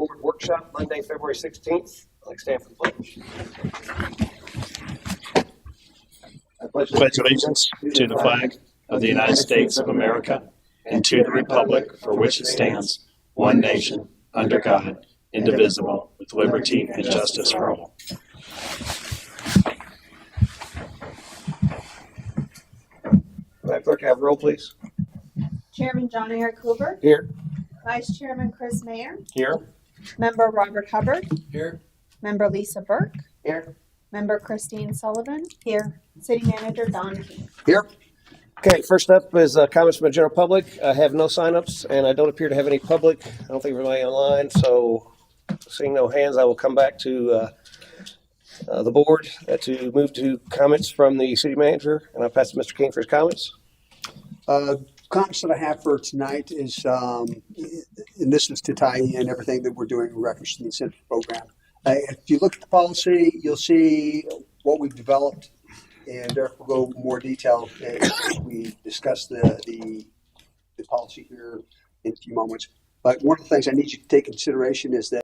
Board Workshop, Monday, February 16th. I'd like to stand for the pledge. Pledge allegiance to the flag of the United States of America and to the republic for which it stands, one nation, under God, indivisible, with liberty and justice for all. Madam Clerk, have a roll, please. Chairman John Eric Hoover. Here. Vice Chairman Chris Mayer. Here. Member Robert Hubbard. Here. Member Lisa Burke. Here. Member Christine Sullivan. Here. City Manager Don King. Here. Okay, first up is comments from the general public. I have no signups, and I don't appear to have any public. I don't think everybody online, so seeing no hands, I will come back to the board to move to comments from the city manager, and I'll pass to Mr. King for his comments. Comments that I have for tonight is, and this is to tie in everything that we're doing in reference to the incentive program. If you look at the policy, you'll see what we've developed, and Derek will go more detail as we discuss the policy here in a few moments. But one of the things I need you to take into consideration is that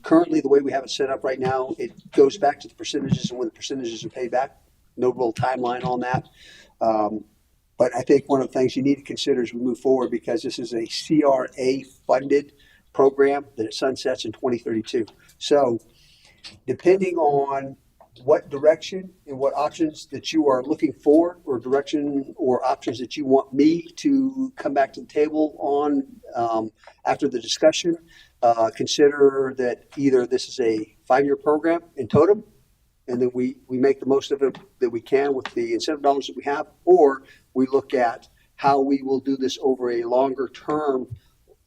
currently the way we have it set up right now, it goes back to the percentages and when the percentages are paid back. No real timeline on that. But I think one of the things you need to consider as we move forward, because this is a CRA funded program that it sunsets in 2032. So depending on what direction and what options that you are looking for, or direction or options that you want me to come back to the table on after the discussion, consider that either this is a 5-year program in totem, and then we make the most of it that we can with the incentive dollars that we have, or we look at how we will do this over a longer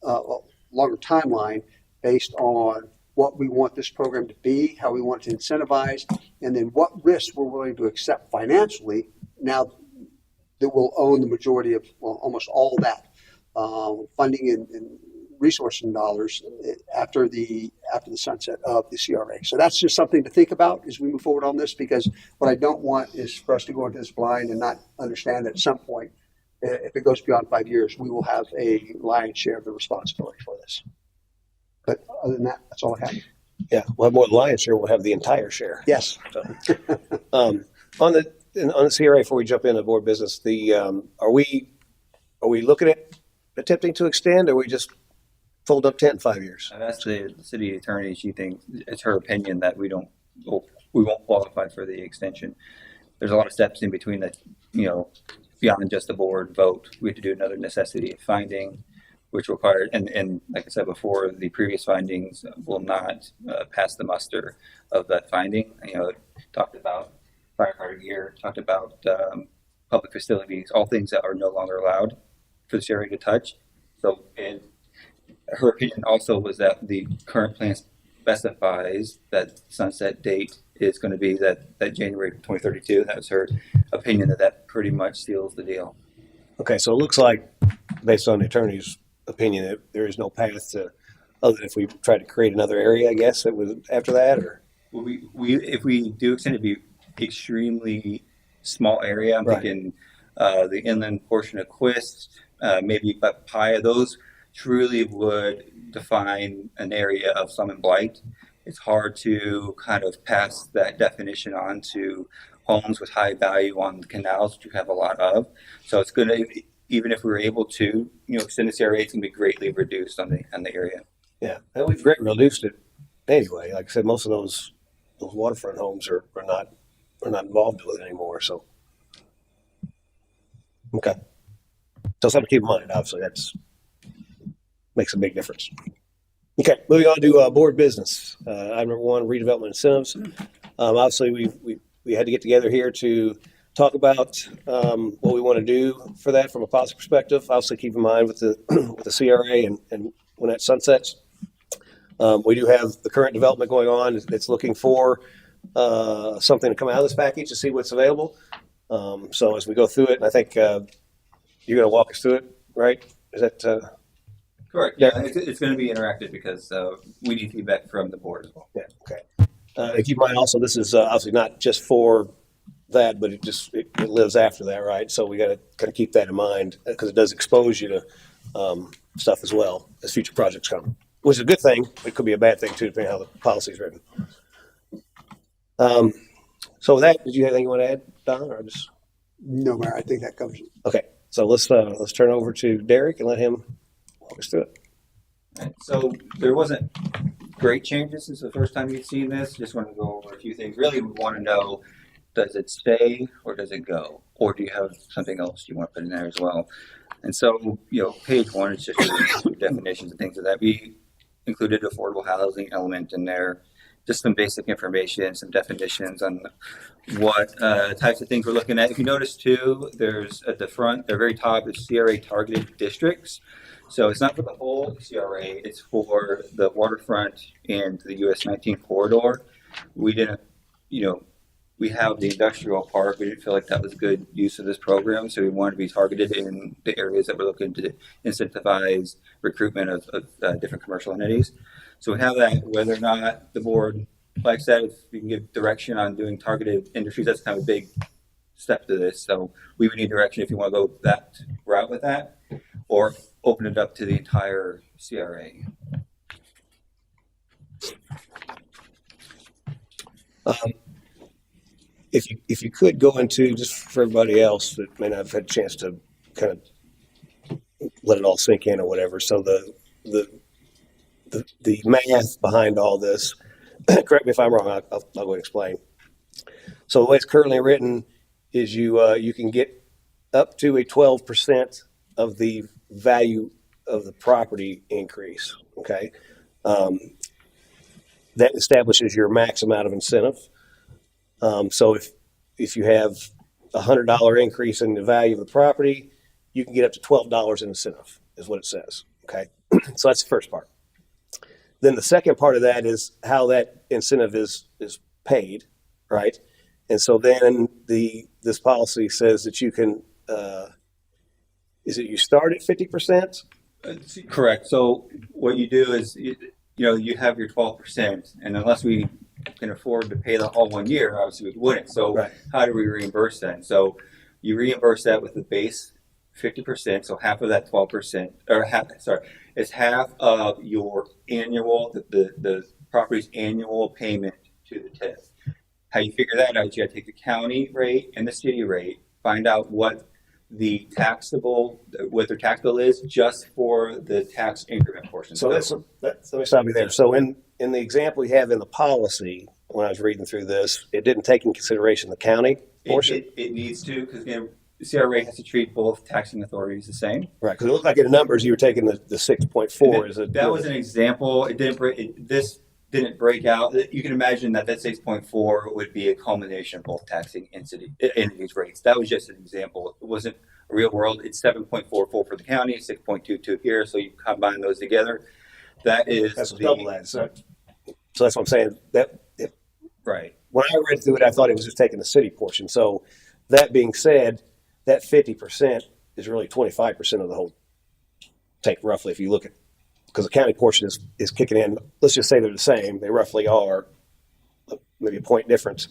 timeline based on what we want this program to be, how we want to incentivize, and then what risks we're willing to accept financially now that we'll own the majority of, well, almost all that funding and resourcing dollars after the sunset of the CRA. So that's just something to think about as we move forward on this, because what I don't want is for us to go into this blind and not understand that at some point, if it goes beyond 5 years, we will have a lion's share of the responsibility for this. But other than that, that's all I have. Yeah, we'll have more than lion's share. We'll have the entire share. Yes. So, on the CRA, before we jump into board business, are we looking at attempting to extend, or are we just fold up tent in 5 years? I've asked the city attorney. She thinks it's her opinion that we won't qualify for the extension. There's a lot of steps in between that, beyond just the board vote. We have to do another necessity finding, which required, and like I said before, the previous findings will not pass the muster of that finding. Talked about firefighter gear, talked about public facilities, all things that are no longer allowed for the CRA to touch. So, and her opinion also was that the current plan specifies that sunset date is going to be that January 2032. That was her opinion, that pretty much seals the deal. Okay, so it looks like, based on the attorney's opinion, that there is no path to, other than if we try to create another area, I guess, that was after that, or? Well, if we do extend it, it'd be extremely small area. I'm Right. thinking the inland portion of Quist, maybe Papaya, those truly would define an area of slum and blight. It's hard to kind of pass that definition on to homes with high value on the canals, which you have a lot of. So it's going to, even if we were able to, extend the CRA, it's going to be greatly reduced on the area. Yeah, and we've greatly reduced it anyway. Like I said, most of those waterfront homes are not involved with it anymore. So, okay, so something to keep in mind. Obviously, that's makes a big difference. Okay, moving on to board business. Item number 1, redevelopment incentives. Obviously, we had to get together here to talk about what we want to do for that from a policy perspective. Obviously, keep in mind with the CRA and when that sunsets. We do have the current development going on. It's looking for something to come out of this package to see what's available. So as we go through it, and I think you're going to walk us through it, right? Is that Correct. Yeah, it's going to be interactive because we need feedback from the board as well. Yeah. Okay. Keep in mind also, this is obviously not just for that, but it lives after that, right? So we got to kind of keep that in mind because it does expose you to stuff as well as future projects come. which is a good thing. It could be a bad thing too, depending on how the policy is written. So with that, did you have anything you want to add, Don, or just? No, Mayor, I think that covers it. Okay, so let's turn over to Derek and let him walk us through it. Right. So there wasn't great changes since the first time you'd seen this. Just want to go over a few things. Really, we want to know, does it stay or does it go? Or do you have something else you want to put in there as well? And so, page 1 is just definitions and things of that. We included affordable housing element in there, just some basic information, some definitions on what types of things we're looking at. If you notice too, there's at the front, the very top is CRA targeted districts. So it's not for the whole CRA, it's for the waterfront and the US 19 corridor. We didn't, we have the industrial park. We didn't feel like that was good use of this program. So we wanted to be targeted in the areas that we're looking to incentivize recruitment of different commercial entities. So we have that. Whether or not the board likes that, if we can give direction on doing targeted industries, that's kind of a big step to this. So we would need direction if you want to go that route with that, or open it up to the entire CRA. If you could go into, just for everybody else that may not have had a chance to kind of let it all sink in or whatever. So the math behind all this, correct me if I'm wrong, I'll go ahead and explain. So the way it's currently written is you can get up to a 12% of the value of the property increase. Okay, that establishes your max amount of incentive. So if you have $100 increase in the value of the property, you can get up to $12 in incentive, is what it says. Okay, so that's the first part. Then the second part of that is how that incentive is paid, right? And so then this policy says that you can. Is it you start at 50%? Correct. So what you do is, you have your 12%, and unless we can afford to pay that all 1 year, obviously we wouldn't. So Right. How do we reimburse that? So you reimburse that with the base 50%. So half of that 12%, it's half of your annual, the property's annual payment to the TIF. How you figure that out is you got to take the county rate and the city rate, find out what their tax bill is just for the tax increment portion. So that's let me stop you there. So in the example we have in the policy, when I was reading through this, it didn't take in consideration the county portion. It needs to, because CRA has to treat both taxing authorities the same. Right, because it looked like in the numbers you were taking the 6.4. That was an example. This didn't break out. You can imagine that 6.4 would be a culmination of both taxing entities rates. That was just an example. It wasn't a real world. It's 7.44 for the county, 6.22 here. So you combine those together. That's double that. So that's what I'm saying. Right. When I read through it, I thought it was just taking the city portion. So that being said, that 50% is really 25% of the whole take, roughly, if you look at, because the county portion is kicking in. Let's just say they're the same. They roughly are, maybe a point difference.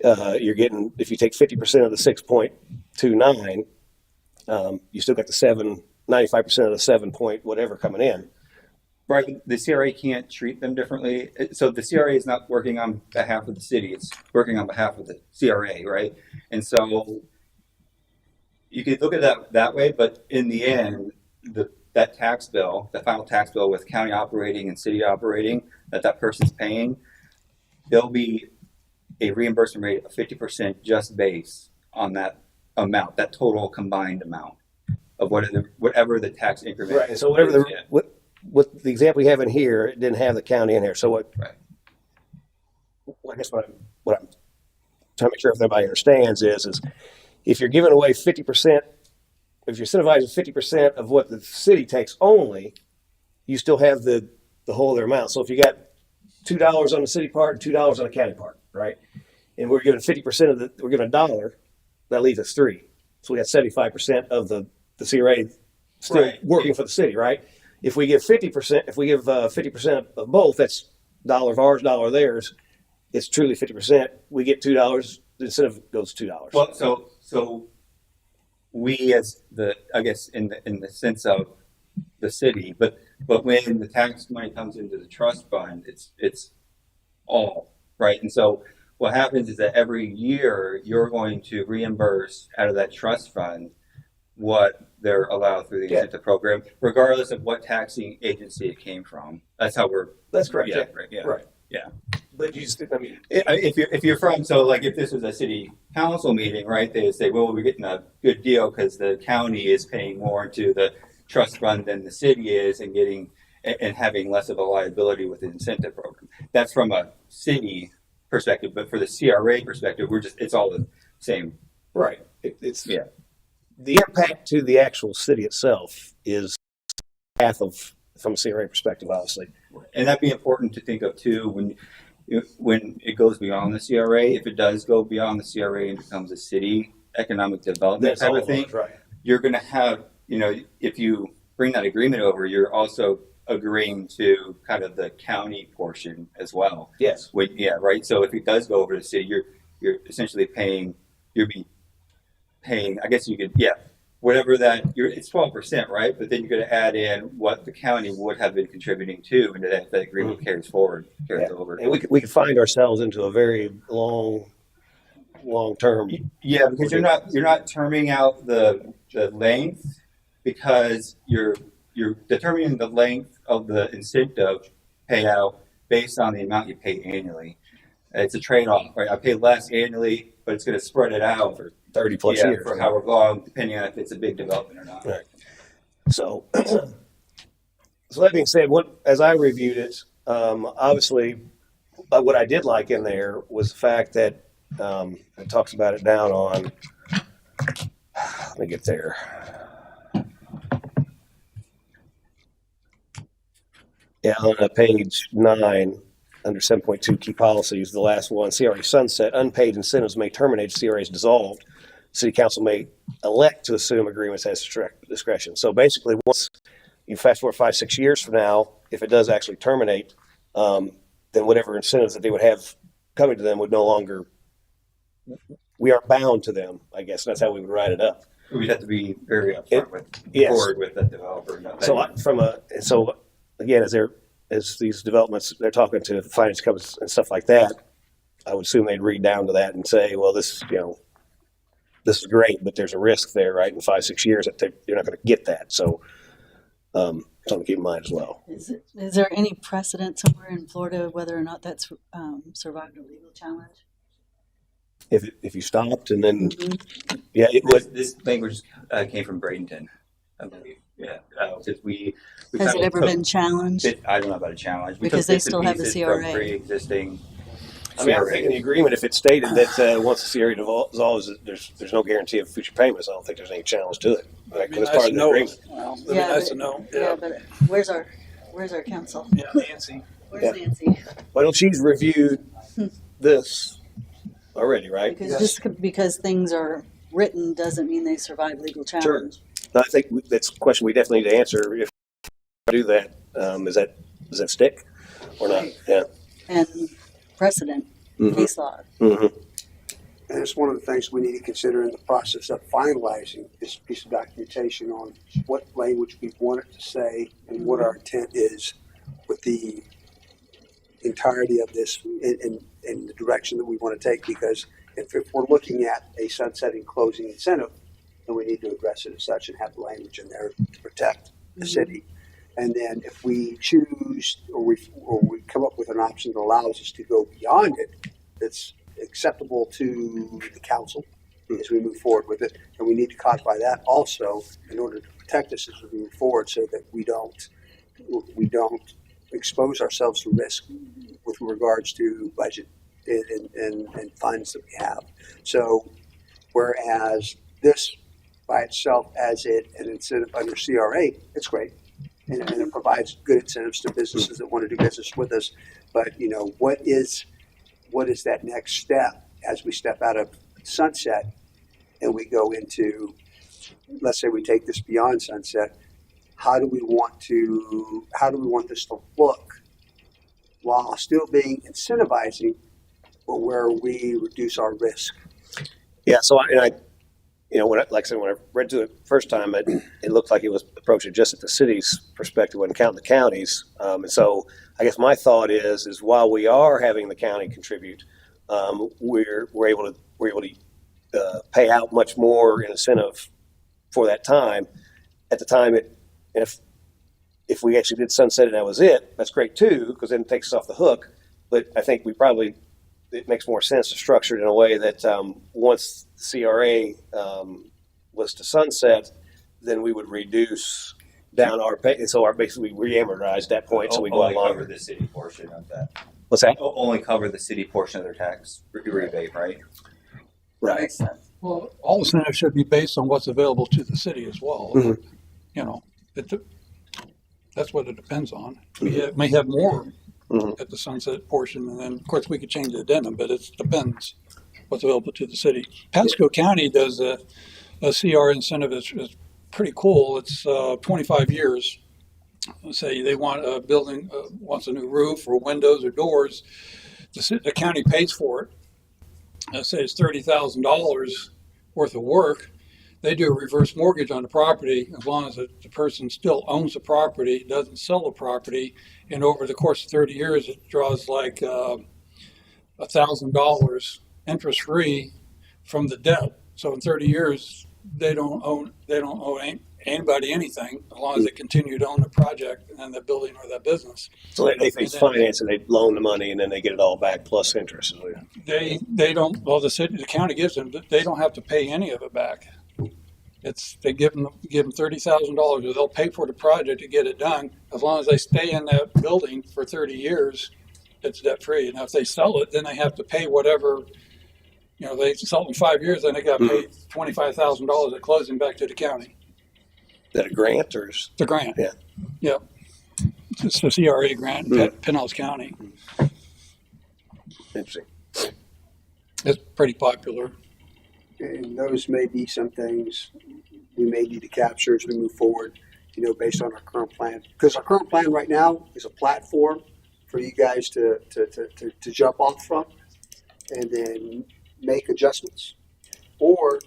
You're getting, if you take 50% of the 6.29, you still got the 95% of the 7 point whatever coming in. Right. The CRA can't treat them differently. So the CRA is not working on behalf of the city. It's working on behalf of the CRA, right? And so you could look at that way, but in the end, that tax bill, the final tax bill with county operating and city operating that person's paying, there'll be a reimbursement rate of 50% just based on that amount, that total combined amount of whatever the tax increment. Right. And so whatever what the example you have in here, it didn't have the county in here. So what? Right. I guess what I'm trying to make sure everybody understands is if you're giving away 50%, if you're incentivizing 50% of what the city takes only, you still have the whole other amount. So if you got $2 on the city part and $2 on the county part, right? And we're giving 50% we're giving $1, that leaves us $3. So we got 75% of the CRA still working for the city, right? If we give 50%, if we give 50% of both, that's $1 of ours, $1 of theirs. It's truly 50%. We get $2. The incentive goes $2. Well, so we as I guess in the sense of the city, but But when the tax money comes into the trust fund, it's all, right? And so what happens is that every year you're going to reimburse out of that trust fund what they're allowed through the Yeah. incentive program, regardless of what taxing agency it came from. That's how we're, That's correct. yeah, right, yeah. Right. Yeah. But you just, I mean, If you're from, so like if this was a city council meeting, right, they would say, well, we're getting a good deal because the county is paying more into the trust fund than the city is and getting, and having less of a liability with the incentive program. That's from a city perspective, but for the CRA perspective, it's all the same. right. It's Yeah. the impact to the actual city itself is half of, from a CRA perspective, obviously. And that'd be important to think of too when it goes beyond the CRA. If it does go beyond the CRA and becomes a city economic development type of thing, right. you're going to have, if you bring that agreement over, you're also agreeing to kind of the county portion as well. Yes. Yeah, right. So if it does go over to the city, you're essentially paying. You'll be paying. I guess you could, yeah, whatever that. It's 12%, right? But then you're going to add in what the county would have been contributing to, and that agreement carries over. And we could find ourselves into a very long term. Yeah, because you're not terming out the length, because you're determining the length of the incentive payout based on the amount you pay annually. It's a trade-off, right? I pay less annually, but it's going to spread it out for 30 plus years. for however long, depending on if it's a big development or not. Right. So, so that being said, as I reviewed it, obviously, what I did like in there was the fact that it talks about it down on. Let me get there. Yeah, on page 9, under 7.2 key policies, the last one, CRA sunset, unpaid incentives may terminate, CRA is dissolved. City council may elect to assume agreements as discretion. So basically, once you fast forward 5-6 years from now, if it does actually terminate, then whatever incentives that they would have coming to them would no longer, we aren't bound to them, I guess. That's how we would write it up. We'd have to be very Yes. forward with the developer. So again, as these developments, they're talking to finance companies and stuff like that, I would assume they'd read down to that and say, well, this is great, but there's a risk there, right? In 5-6 years that you're not going to get that. So something to keep in mind as well. Is there any precedent somewhere in Florida whether or not that's survived a legal challenge? If you stopped and then, Mm-hmm. yeah, it would. This language came from Bradenton, I believe. Yeah, because we Has kind it of ever took been challenged? I don't know about a challenge. We Because took they bits and still have the pieces CRA. from pre-existing. I mean, I CRA. think in the agreement, if it's stated that once the CRA dissolves, there's no guarantee of future payments. I don't think there's any challenge to it. Right? 'Cause it's part of the agreement. Well, that'd be nice to know. Yeah, but where's our council? Yeah, Nancy. Where's Yeah. Nancy? Well, she's reviewed this already, right? Because just because things are written doesn't mean they survive legal challenge. No, I think that's a question we definitely need to answer. If we do that, does that stick or not? Right. Yeah. And precedent, Mhm. case law. Mm-hmm. And it's one of the things we need to consider in the process of finalizing this piece of documentation on what language we want it to say and what our intent is with the entirety of this in the direction that we want to take. Because if we're looking at a sunsetting closing incentive, then we need to address it as such and have the language in there to protect the city. And then if we choose or we come up with an option that allows us to go beyond it, that's acceptable to the council as we move forward with it. And we need to codify that also in order to protect us as we move forward so that we don't expose ourselves to risk with regards to budget and funds that we have. So whereas this by itself as an incentive under CRA, it's great. And it provides good incentives to businesses that want to do business with us. But, what is that next step as we step out of sunset and we go into, let's say we take this beyond sunset, how do we want this to look while still being incentivizing, but where we reduce our risk? Yeah. So like I said, when I read through it first time, it looked like it was approaching just at the city's perspective, wasn't counting the counties. And so I guess my thought is while we are having the county contribute, we're able to pay out much more in incentive for that time. At the time, if we actually did sunset and that was it, that's great too, because then it takes us off the hook. But I think it makes more sense to structure it in a way that once the CRA was to sunset, then we would reduce down our pay. So basically we re-amortize that point, so we go only along. cover the city portion of that. What's that? Only cover the city portion of their tax rebate, right? Right. Well, all incentives should be based on what's available to the city as well. Mhm. You know, that's what it depends on. We may have more Mhm. at the sunset portion, and then, of course, we could change the addendum, but it depends what's available to the city. Pasco County does a CR incentive that's pretty cool. It's 25 years. Say they want a building, wants a new roof or windows or doors. The county pays for it. Say it's $30,000 worth of work. They do a reverse mortgage on the property as long as the person still owns the property, doesn't sell the property, and over the course of 30 years, it draws like $1,000 interest free from the debt. So in 30 years, they don't owe anybody anything as long as they continue to own the project and the building or that business. So they finance and they loan the money and then they get it all back plus interest. They don't. Well, the county gives them. They don't have to pay any of it back. They give them $30,000, or they'll pay for the project to get it done. As long as they stay in that building for 30 years, it's debt free. Now, if they sell it, then they have to pay whatever. They sell it in 5 years, then they got to pay $25,000 at closing back to the county. Is that a grant or is The grant. Yeah. Yep. It's the CRA grant in Pinellas County. interesting? It's pretty popular. And those may be some things we may need to capture as we move forward, based on our current plan. Because our current plan right now is a platform for you guys to jump off from and then make adjustments or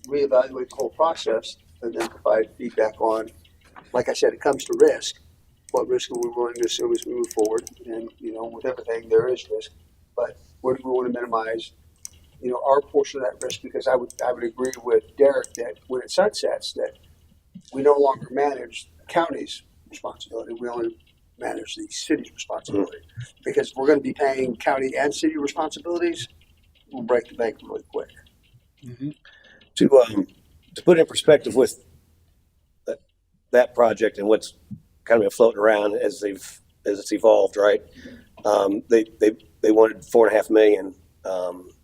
reevaluate the whole process and then provide feedback on, like I said, it comes to risk. What risk are we willing to assume as we move forward? And, with everything, there is risk. But what do we want to minimize? Our portion of that risk, because I would agree with Derek that when it sunsets, that we no longer manage the county's responsibility. We only manage the city's responsibility. Because if we're going to be paying county and city responsibilities, we'll break the bank really quick. To put in perspective with that project and what's kind of been floating around as it's evolved, right? They wanted $4.5 million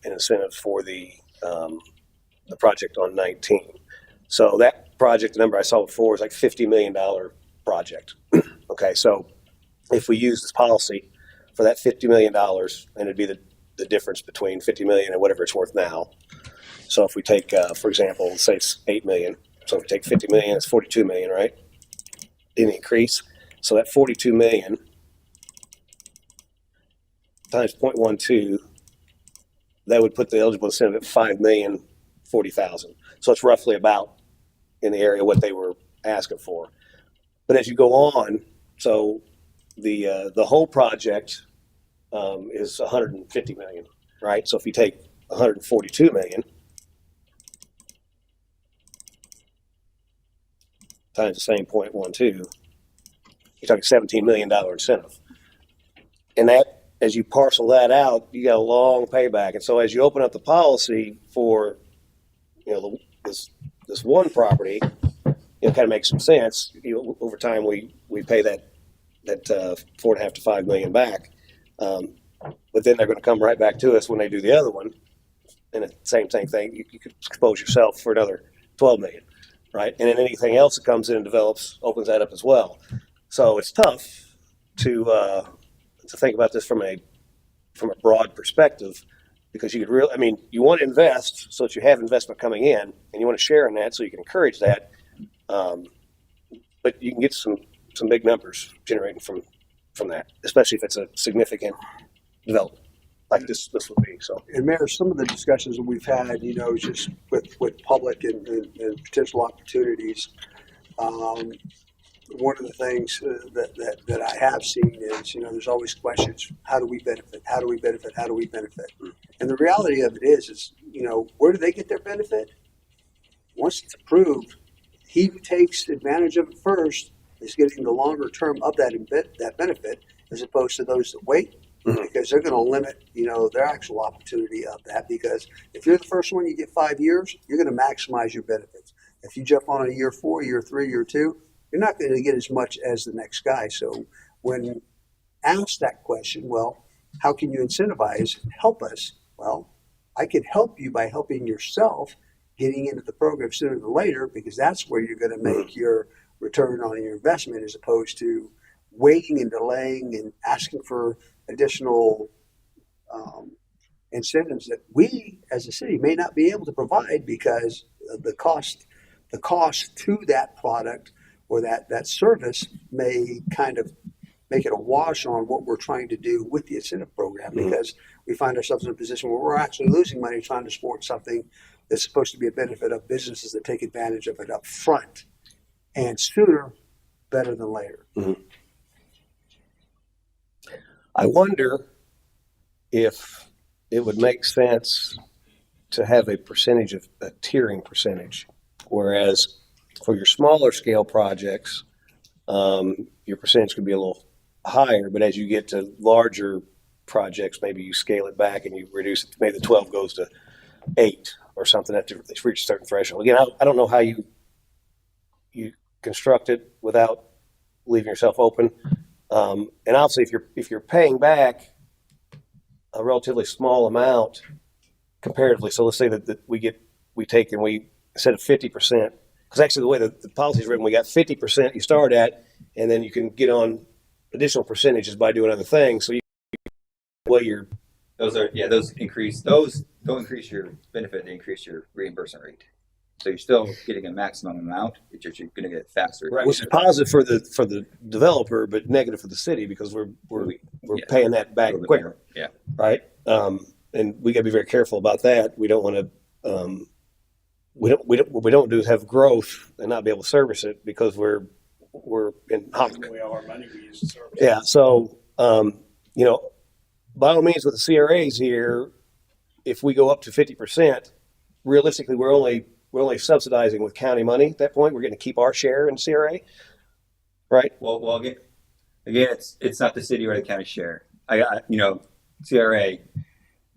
in incentives for the project on 19. So that project, the number I saw before, is like $50 million project. Okay, so if we use this policy for that $50 million, and it'd be the difference between $50 million and whatever it's worth now. So if we take, for example, say it's $8 million. So if we take $50 million, it's $42 million, right? In increase. So that $42 million times 0.12, that would put the eligible incentive at $5,040,000. So it's roughly about in the area what they were asking for. But as you go on, so the whole project is $150 million, right? So if you take $142 million times the same 0.12, you're talking $17 million incentive. And that, as you parcel that out, you got a long payback. And so as you open up the policy for, this one property, it kind of makes some sense. Over time, we pay that $4.5 to $5 million back. But then they're going to come right back to us when they do the other one. And the same thing, you could expose yourself for another $12 million, right? And then anything else that comes in and develops opens that up as well. So it's tough to think about this from a broad perspective, because you could you want to invest so that you have investment coming in, and you want to share in that so you can encourage that. But you can get some big numbers generating from that, especially if it's a significant development. like this would be. So And Mayor, some of the discussions that we've had, just with public and potential opportunities, one of the things that I have seen is, there's always questions, how do we benefit? How do we benefit? How do we benefit? And the reality of it is, where do they get their benefit? Once it's approved, he who takes advantage of it first is getting the longer term of that benefit, as opposed to those that wait, because they're going to limit, their actual opportunity of that. Because if you're the first one, you get 5 years, you're going to maximize your benefits. If you jump on a year 4, year 3, year 2, you're not going to get as much as the next guy. So when asked that question, well, how can you incentivize and help us? Well, I can help you by helping yourself getting into the program sooner than later, because that's where you're going to make your return on your investment, as opposed to waiting and delaying and asking for additional incentives that we as a city may not be able to provide, because of the cost to that product or that service may kind of make it a wash on what we're trying to do with the incentive program, because we find ourselves in a position where we're actually losing money trying to support something that's supposed to be a benefit of businesses that take advantage of it up front, and sooner better than later. I wonder if it would make sense to have a tiering percentage, whereas for your smaller scale projects, your percentage could be a little higher, but as you get to larger projects, maybe you scale it back and you reduce it. Maybe the 12 goes to 8 or something after it's reached a certain threshold. Again, I don't know how you construct it without leaving yourself open. And obviously, if you're paying back a relatively small amount comparatively, so let's say that we take and we instead of 50%, because actually the way the policy is written, we got 50% you start at, and then you can get on additional percentages by doing other things. So those increase don't increase your benefit, they increase your reimbursement rate. So you're still getting a maximum amount, it's just you're going to get it faster. right, which is positive for the developer, but negative for the city, because we're paying that back quicker. Yeah. Right. And we got to be very careful about that. We don't want to. What we don't do is have growth and not be able to service it, because we're in hock. All our money we use to service. Yeah. So by all means, with the CRAs here, if we go up to 50%, realistically, we're only subsidizing with county money at that point. We're going to keep our share in CRA, right? Well, again, it's not the city or the county share. CRA,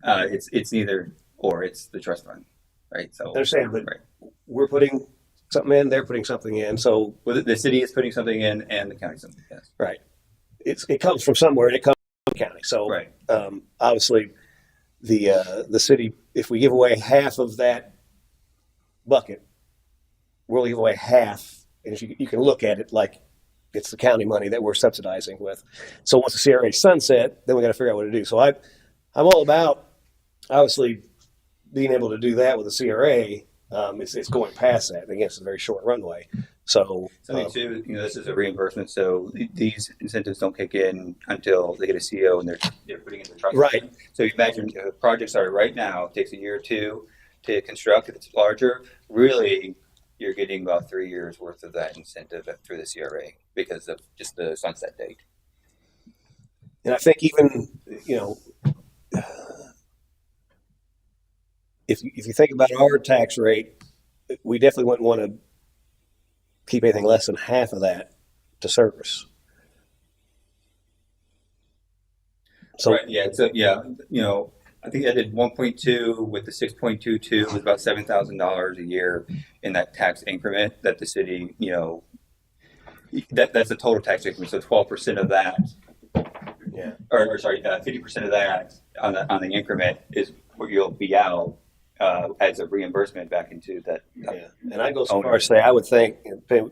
it's neither or. It's the trust fund, right? So I understand, but right. we're putting something in, they're putting something in. So the city is putting something in, and the county something. Yes. right, it comes from somewhere, and it comes from the county. So right. Obviously, the city, if we give away half of that bucket, we'll give away half, and if you can look at it like it's the county money that we're subsidizing with. So once the CRA sunset, then we got to figure out what to do. So I'm all about obviously being able to do that with the CRA. It's going past that. Again, it's a very short runway. So something too, this is a reimbursement, so these incentives don't kick in until they get a CO and they're putting in the trust. Right. So you imagine if a project started right now, it takes a year or two to construct. If it's larger, really, you're getting about 3 years worth of that incentive through the CRA because of just the sunset date. And I think even, if you think about our tax rate, we definitely wouldn't want to keep anything less than half of that to service. So right, yeah, so I think I did 1.2 with the 6.22 was about $7,000 a year in that tax increment that the city, that's the total tax increment. So 12% of that, yeah, or sorry, 50% of that on the increment is what you'll be out as a reimbursement back into that. Yeah, and I go so far as to say I would think,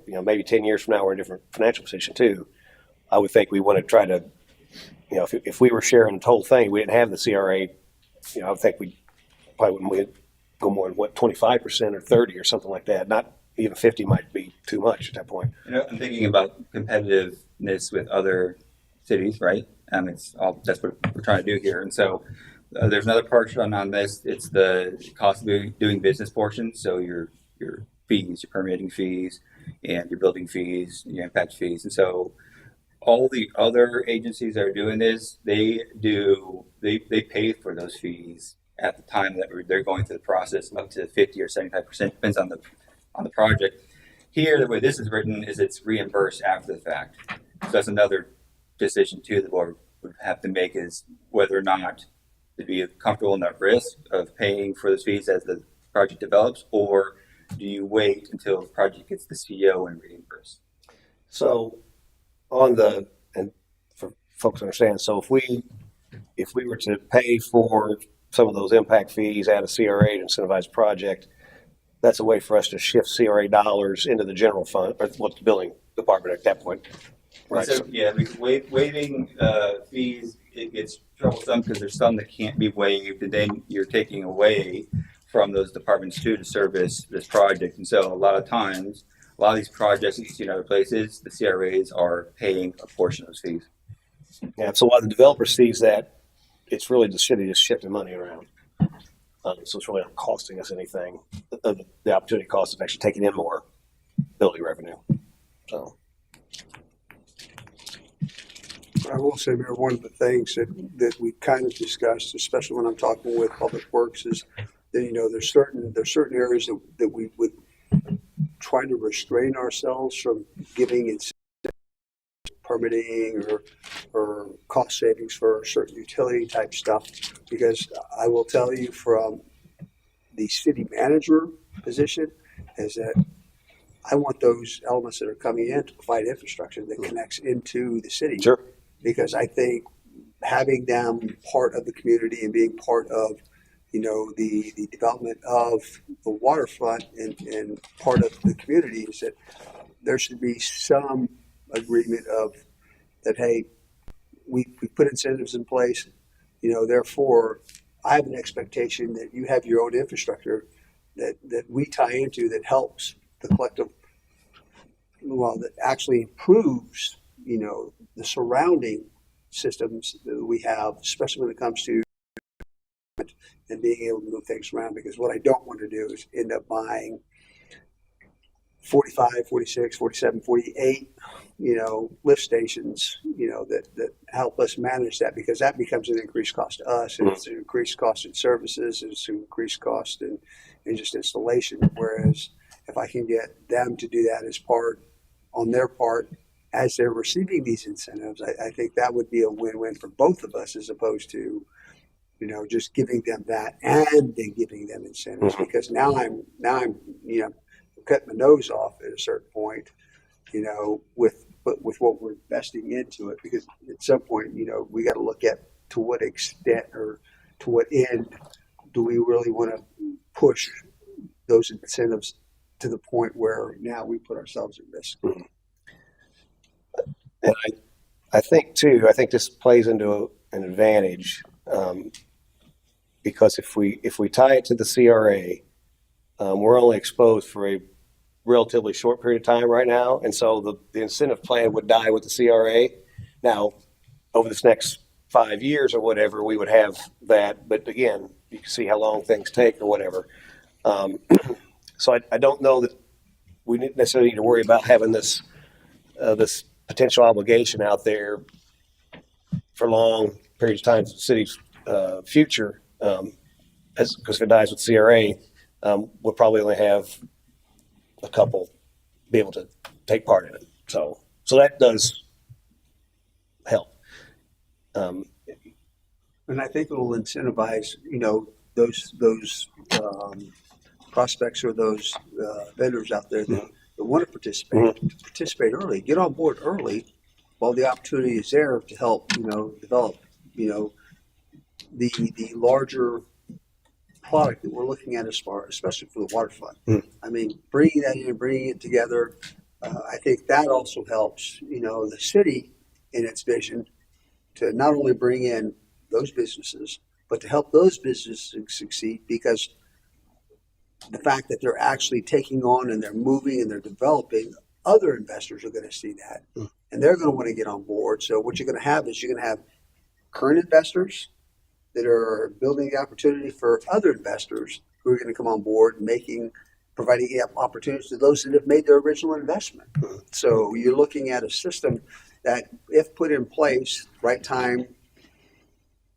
maybe 10 years from now we're in a different financial position too. I would think we want to try to, if we were sharing the whole thing, we didn't have the CRA. I would think we probably wouldn't go more than 25% or 30 or something like that. Not even 50 might be too much at that point. I'm thinking about competitiveness with other cities, right? That's what we're trying to do here. And so There's another portion on this. It's the cost of doing business portion. So your fees, your permitting fees, and your building fees, your impact fees. And so all the other agencies that are doing this, they pay for those fees at the time that they're going through the process, up to 50 or 75%, depends on the project. Here, the way this is written is it's reimbursed after the fact. So that's another decision too the board would have to make, is whether or not to be comfortable in that risk of paying for those fees as the project develops, or do you wait until the project gets the CO and reimburse? So and for folks to understand, so if we were to pay for some of those impact fees, add a CRA to incentivize a project, that's a way for us to shift CRA dollars into the general fund, or what the building department at that point. Right. So, yeah, because waiving fees, it gets troublesome because there's some that can't be waived, and then you're taking away from those departments too to service this project. And so a lot of times, a lot of these projects that you see in other places, the CRAs are paying a portion of those fees. Yeah, so while the developer sees that, it's really the city just shifting money around. So it's really not costing us anything. The opportunity cost is actually taking in more building revenue. So I will say, Mayor, one of the things that we kind of discussed, especially when I'm talking with Public Works, is that, there's certain areas that we would try to restrain ourselves from giving it permitting or cost savings for certain utility type stuff, because I will tell you from the city manager position is that I want those elements that are coming in to provide infrastructure that connects into the city. sure. Because I think having them part of the community and being part of, the development of the waterfront and part of the community, is that there should be some agreement of that, hey, we put incentives in place, therefore I have an expectation that you have your own infrastructure that we tie into that helps the collective, that actually improves, the surrounding systems that we have, especially when it comes to and being able to move things around. Because what I don't want to do is end up buying 45, 46, 47, 48, lift stations, that help us manage that, because that becomes an increased cost to us, and it's an increased cost in services, and it's an increased cost in just installation. Whereas if I can get them to do that on their part, as they're receiving these incentives, I think that would be a win-win for both of us, as opposed to, just giving them that and then giving them incentives. Because now I'm cutting my nose off at a certain point, with what we're investing into it. Because at some point, we got to look at to what extent or to what end do we really want to push those incentives to the point where now we put ourselves at risk. And I think this plays into an advantage, because if we tie it to the CRA, we're only exposed for a relatively short period of time right now, and so the incentive plan would die with the CRA. Now, over this next 5 years or whatever, we would have that, but again, you can see how long things take or whatever. So I don't know that we necessarily need to worry about having this potential obligation out there for long periods of time for the city's future, because if it dies with CRA, we'll probably only have a couple be able to take part in it. So that does help. And I think it will incentivize, those prospects or those vendors out there that want to participate early, get on board early while the opportunity is there to help, develop, the larger product that we're looking at especially for the waterfront. I mean, bringing that in, bringing it together, I think that also helps, the city in its vision to not only bring in those businesses, but to help those businesses succeed, because the fact that they're actually taking on and they're moving and they're developing, other investors are going to see that and they're going to want to get on board. So what you're going to have is you're going to have current investors that are building the opportunity for other investors who are going to come on board, providing opportunities to those that have made their original investment. So you're looking at a system that, if put in place, right time,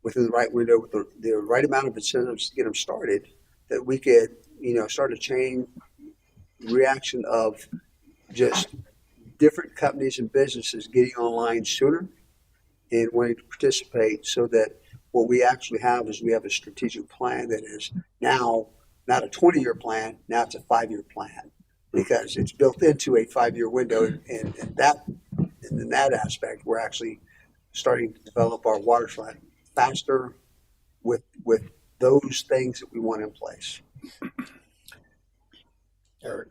within the right window, with the right amount of incentives to get them started, that we could, start a chain reaction of just different companies and businesses getting online sooner and wanting to participate, so that what we actually have is we have a strategic plan that is now not a 20-year plan, now it's a 5-year plan, because it's built into a 5-year window. And in that aspect, we're actually starting to develop our waterfront faster with those things that we want in place. Eric.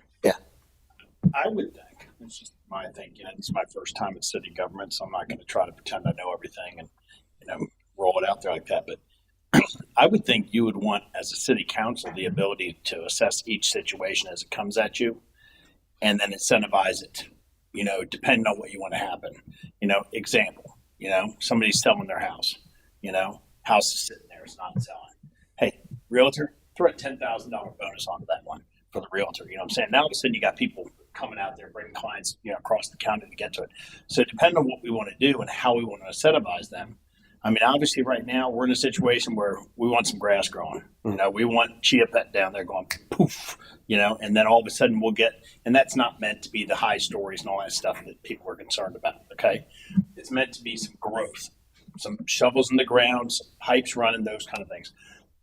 I would think, it's just my thinking, it's my first time in city government, so I'm not going to try to pretend I know everything and, roll it out there like that. But I would think you would want, as a city council, the ability to assess each situation as it comes at you and then incentivize it, depending on what you want to happen. Example, somebody's selling their house, house is sitting there, it's not selling. Hey, realtor, throw a $10,000 bonus onto that one for the realtor. You know what I'm saying? Now all of a sudden you got people coming out there, bringing clients, across the county to get to it. So depending on what we want to do and how we want to incentivize them. I mean, obviously right now we're in a situation where we want some grass growing. We want chia pet down there going poof, and then all of a sudden we'll get, and that's not meant to be the high stories and all that stuff that people are concerned about. Okay. It's meant to be some growth, some shovels in the ground, some pipes running, those kind of things.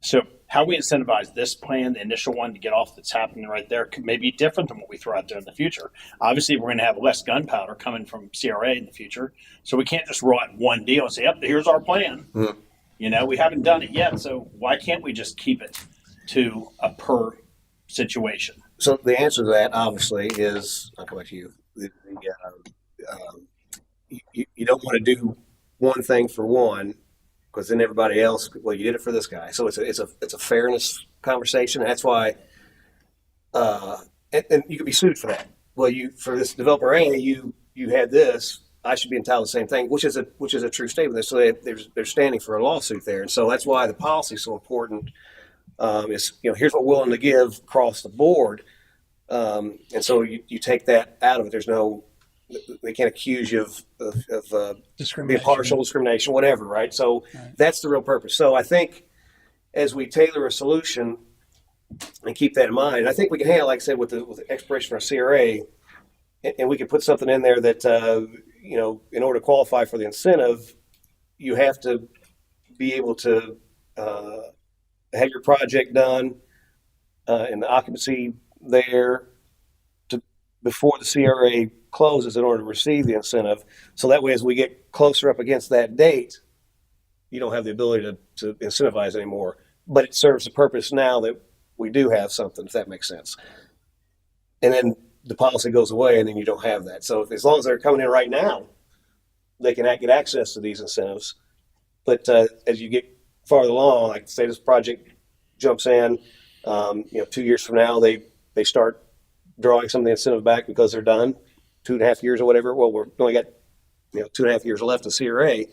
So how we incentivize this plan, the initial one to get off that's happening right there, could maybe be different than what we throw out there in the future. Obviously, we're going to have less gunpowder coming from CRA in the future. So we can't just roll out one deal and say, yep, here's our plan. We haven't done it yet. So why can't we just keep it to a per situation? So the answer to that, obviously, is, I'll come back to you. You don't want to do one thing for one, because then everybody else, well, you did it for this guy. So it's a fairness conversation. That's why, and you could be sued for that. Well, for this developer A, you had this. I should be entitled to the same thing, which is a true statement. So they're standing for a lawsuit there, and so that's why the policy is so important. Is here's what we're willing to give across the board, and so you take that out of it. There's no. They can't accuse you of being partial, discrimination, whatever, right? So that's the real purpose. So I think as we tailor a solution and keep that in mind, I think we can handle, like I said, with the expiration for a CRA, and we can put something in there that, in order to qualify for the incentive, you have to be able to have your project done and the occupancy there before the CRA closes in order to receive the incentive. So that way, as we get closer up against that date, you don't have the ability to incentivize anymore. But it serves the purpose now that we do have something, if that makes sense. And then the policy goes away, and then you don't have that. So as long as they're coming in right now, they can get access to these incentives. But as you get farther along, like say this project jumps in, 2 years from now, they start drawing some of the incentive back because they're done 2.5 years or whatever. Well, we're only got 2.5 years left of CRA.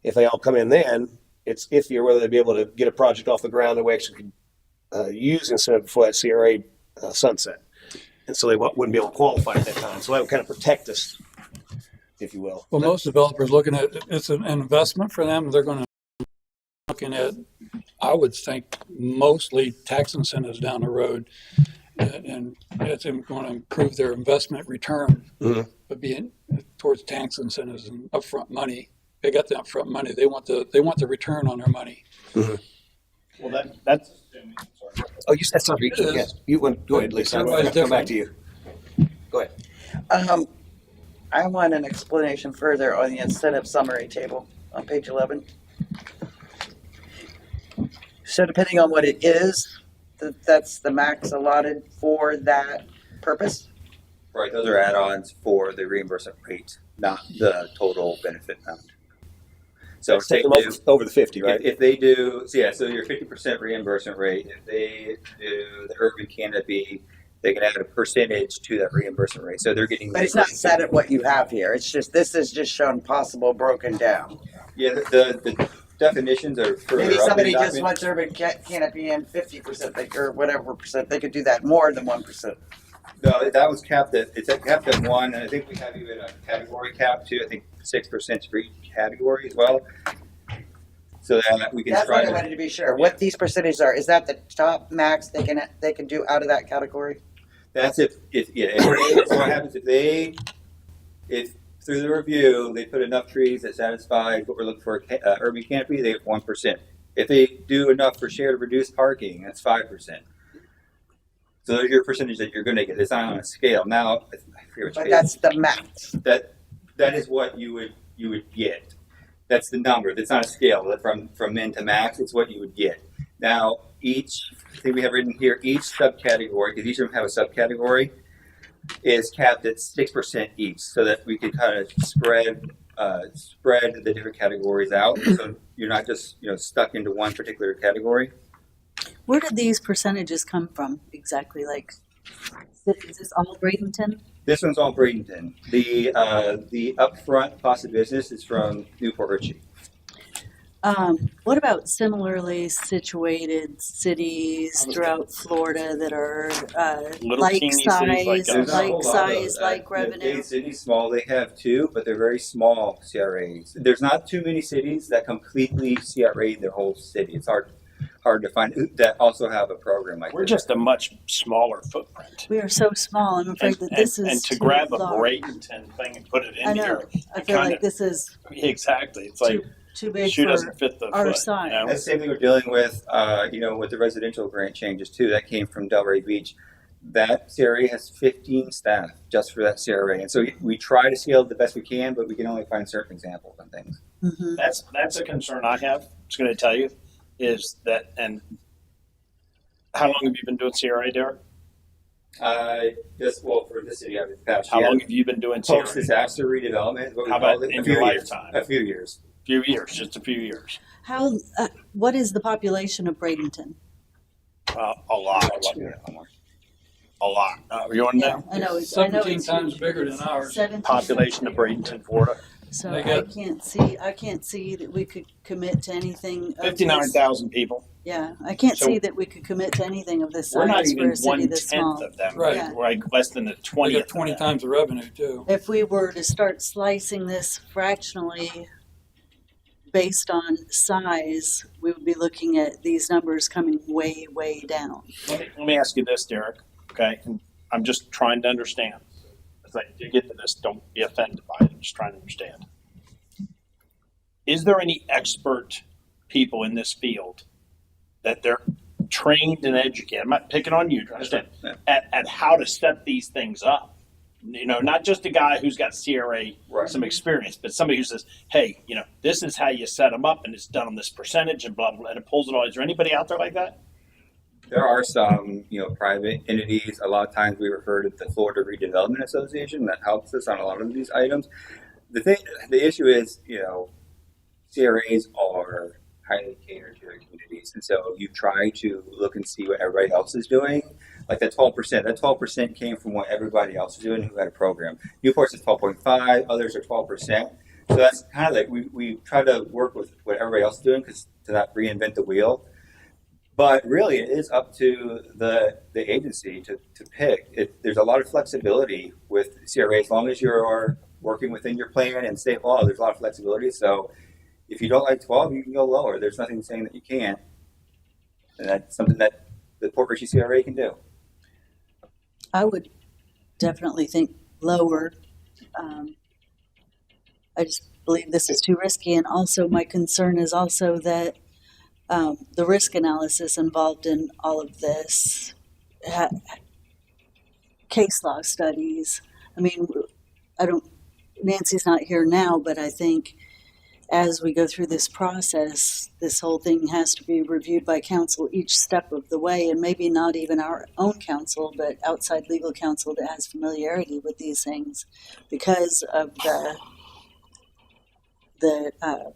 If they all come in then, it's iffy whether they'd be able to get a project off the ground that we actually could use incentive before that CRA sunset. And so they wouldn't be able to qualify at that time. So that would kind of protect us, if you will. Well, most developers looking at it's an investment for them. They're going to be looking at, I would think, mostly tax incentives down the road. And it's going to improve their investment return, but being towards tax incentives and upfront money. They got the upfront money. They want the return on their money. Well, that's. Oh, you said something. Yeah. You went. Go ahead, Lisa. I'll come back to you. Go ahead. I want an explanation further on the incentive summary table on page 11. So depending on what it is, that's the max allotted for that purpose? Right, those are add-ons for the reimbursement rate, not the total benefit amount. So take them over the 50, right? If they do, so your 50% reimbursement rate, if they do the urban canopy, they can add a percentage to that reimbursement rate. So they're getting. But it's not set at what you have here. It's just, this is just shown possible broken down. Yeah, the definitions are further Maybe up in the somebody just document. wants urban canopy and 50%, or whatever percent, they could do that more than 1%. No, that was capped it's capped at 1, and I think we have even a category cap too. I think 6% for each category as well. So that we can That's try what I wanted to be sure. What these percentages are, is that the top max they can do out of that category? That's if so what happens if through the review they put enough trees that satisfy what we're looking for, urban canopy, they have 1%. If they do enough for shared reduced parking, that's 5%. So those are your percentage that you're going to get. It's not on a scale. Now, I forget which But page. that's the max. That is what you would get. That's the number. That's not a scale. From min to max, it's what you would get. Now, I think we have written here, each subcategory, because each of them have a subcategory, is capped at 6% each, so that we can kind of spread the different categories out, so you're not just stuck into one particular category. Where did these percentages come from exactly? Like, is this all Bradenton? This one's all Bradenton. The upfront cost of business is from Newport Richey. What about similarly situated cities throughout Florida that are Little like teeny cities size, like us. There's not a whole like lot of size, those. like revenue? Big cities, small, they have two, but they're very small CRAs. There's not too many cities that completely CRA their whole city. It's hard to find that also have a program like We're this. just a much smaller footprint. We are so small. I'm afraid that this is and to too grab a large. Bradenton thing and put it in I know. here. I feel kinda- like this is Exactly. It's like too big shoe for doesn't fit the our foot. size. You know? That's the same thing we're dealing with, with the residential grant changes too. That came from Delray Beach. That CRA has 15 staff just for that CRA, and so we try to scale it the best we can, but we can only find certain examples and things. Mhm. That's a concern I have. Just going to tell you is that. And how long have you been doing CRA, Derek? For the city, over the past How year. long have you been doing CRA? Post-disaster redevelopment, what we How call about it. in A few your years. lifetime? A few years. Few years, just a few years. How? What is the population of Bradenton? A lot. A lot. You want to know? I know. 17 it's times bigger than ours. 17 Population of Bradenton, Florida. So They I got- can't see that we could commit to anything. Of 59,000 people. Yeah, I can't So- see that we could commit to anything of this We're not size for even a city this 1/10 small. of them. Right. Yeah. We're like less than the We 20th. got 20 of them. times the revenue too. If we were to start slicing this fractionally based on size, we would be looking at these numbers coming way, way down. Let me ask you this, Derek. Okay, and I'm just trying to understand. As I get to this, don't be offended by it. I'm just trying to understand. Is there any expert people in this field that they're trained and educated? I'm not picking on you. Understand at how to set these things up. Not just a guy who's got CRA Right. some experience, but somebody who says, "Hey, this is how you set them up, and it's done on this percentage, and blah blah," and it pulls it all. Is there anybody out there like that? There are some, private entities. A lot of times we refer to the Florida Redevelopment Association that helps us on a lot of these items. The issue is, CRAs are highly catered to their communities, and so you try to look and see what everybody else is doing. Like that 12%. That 12% came from what everybody else is doing who had a program. Newport's is 12.5. Others are 12%. So that's kind of like we try to work with what everybody else is doing to not reinvent the wheel. But really, it is up to the agency to pick. There's a lot of flexibility with CRA as long as you're working within your plan and state law. There's a lot of flexibility. So if you don't like 12, you can go lower. There's nothing saying that you can't. And that's something that the Port Richey CRA can do. I would definitely think lower. I just believe this is too risky, and also my concern is also that the risk analysis involved in all of this, case law studies. I mean, Nancy's not here now, but I think as we go through this process, this whole thing has to be reviewed by counsel each step of the way, and maybe not even our own counsel, but outside legal counsel that has familiarity with these things because of the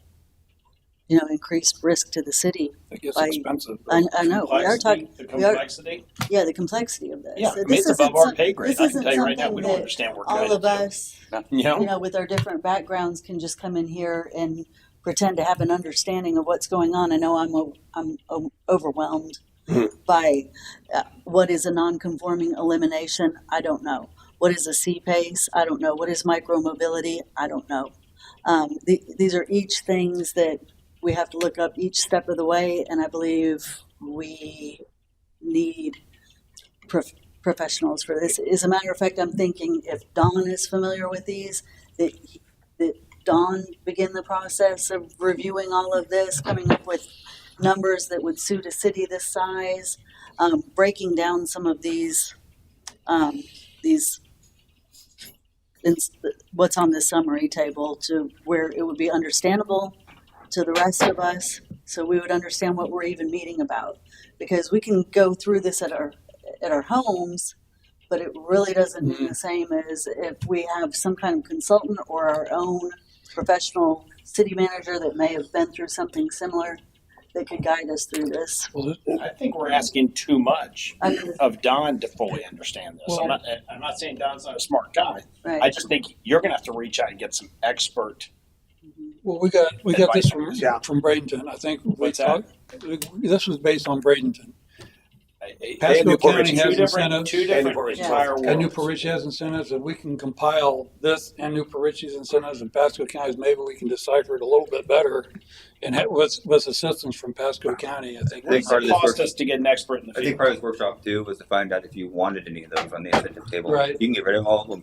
increased risk to the city. It gets By- expensive. I know, we are talking, The we are, complexity. yeah, the complexity of this. Yeah, So it's above our pay grade. this I can isn't tell you right now, something we don't that understand what all guidance of us, is. with our different backgrounds can just come in here and pretend to have an understanding of what's going on. I know I'm overwhelmed by what is a non-conforming elimination. I don't know. What is a C-PACE? I don't know. What is micromobility? I don't know. These are each things that we have to look up each step of the way, and I believe we need professionals for this. As a matter of fact, I'm thinking if Don is familiar with these, that Don begin the process of reviewing all of this, coming up with numbers that would suit a city this size, breaking down some of these what's on the summary table to where it would be understandable to the rest of us, so we would understand what we're even meeting about. Because we can go through this at our homes, but it really doesn't mean the same as if we have some kind of consultant or our own professional city manager that may have been through something similar that could guide us through this. Well, I think we're asking too much I mean, of Don to fully understand this. Well- I'm not saying Don's not a smart guy. right. I just think you're going to have to reach out and get some expert. well, we got this Yeah. from Bradenton. I think we What's that? talked. This was based on Bradenton. And Pasco Newport County Richie. has two different, incentives. two different Newport Richie. entire And worlds. Newport Richie has incentives, and we can compile this and Newport Richie's incentives and Pasco County's. Maybe we can decipher it a little bit better, and with assistance from Pasco County, I think. I think part of this Cost work- us to get an expert in the I think field. part of this workshop too was to find out if you wanted any of those on the incentive table. Right. You can get rid of all of them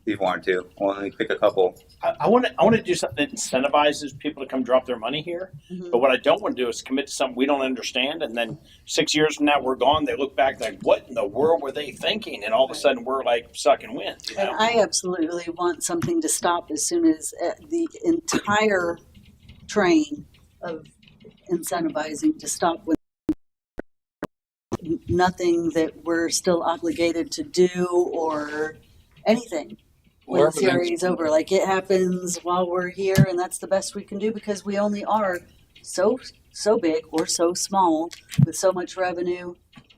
if you wanted to. Only pick a couple. I want to do something that incentivizes people to come drop their money here. Mhm. But what I don't want to do is commit to something we don't understand, and then 6 years from now we're gone. They look back like, what in the world were they thinking? And all of a sudden we're like sucking wind. You And know? I absolutely want something to stop as soon as the entire train of incentivizing to stop with nothing that we're still obligated to do or anything when the Well, everything's- series over. Like it happens while we're here, and that's the best we can do because we only are so big or so small with so much revenue.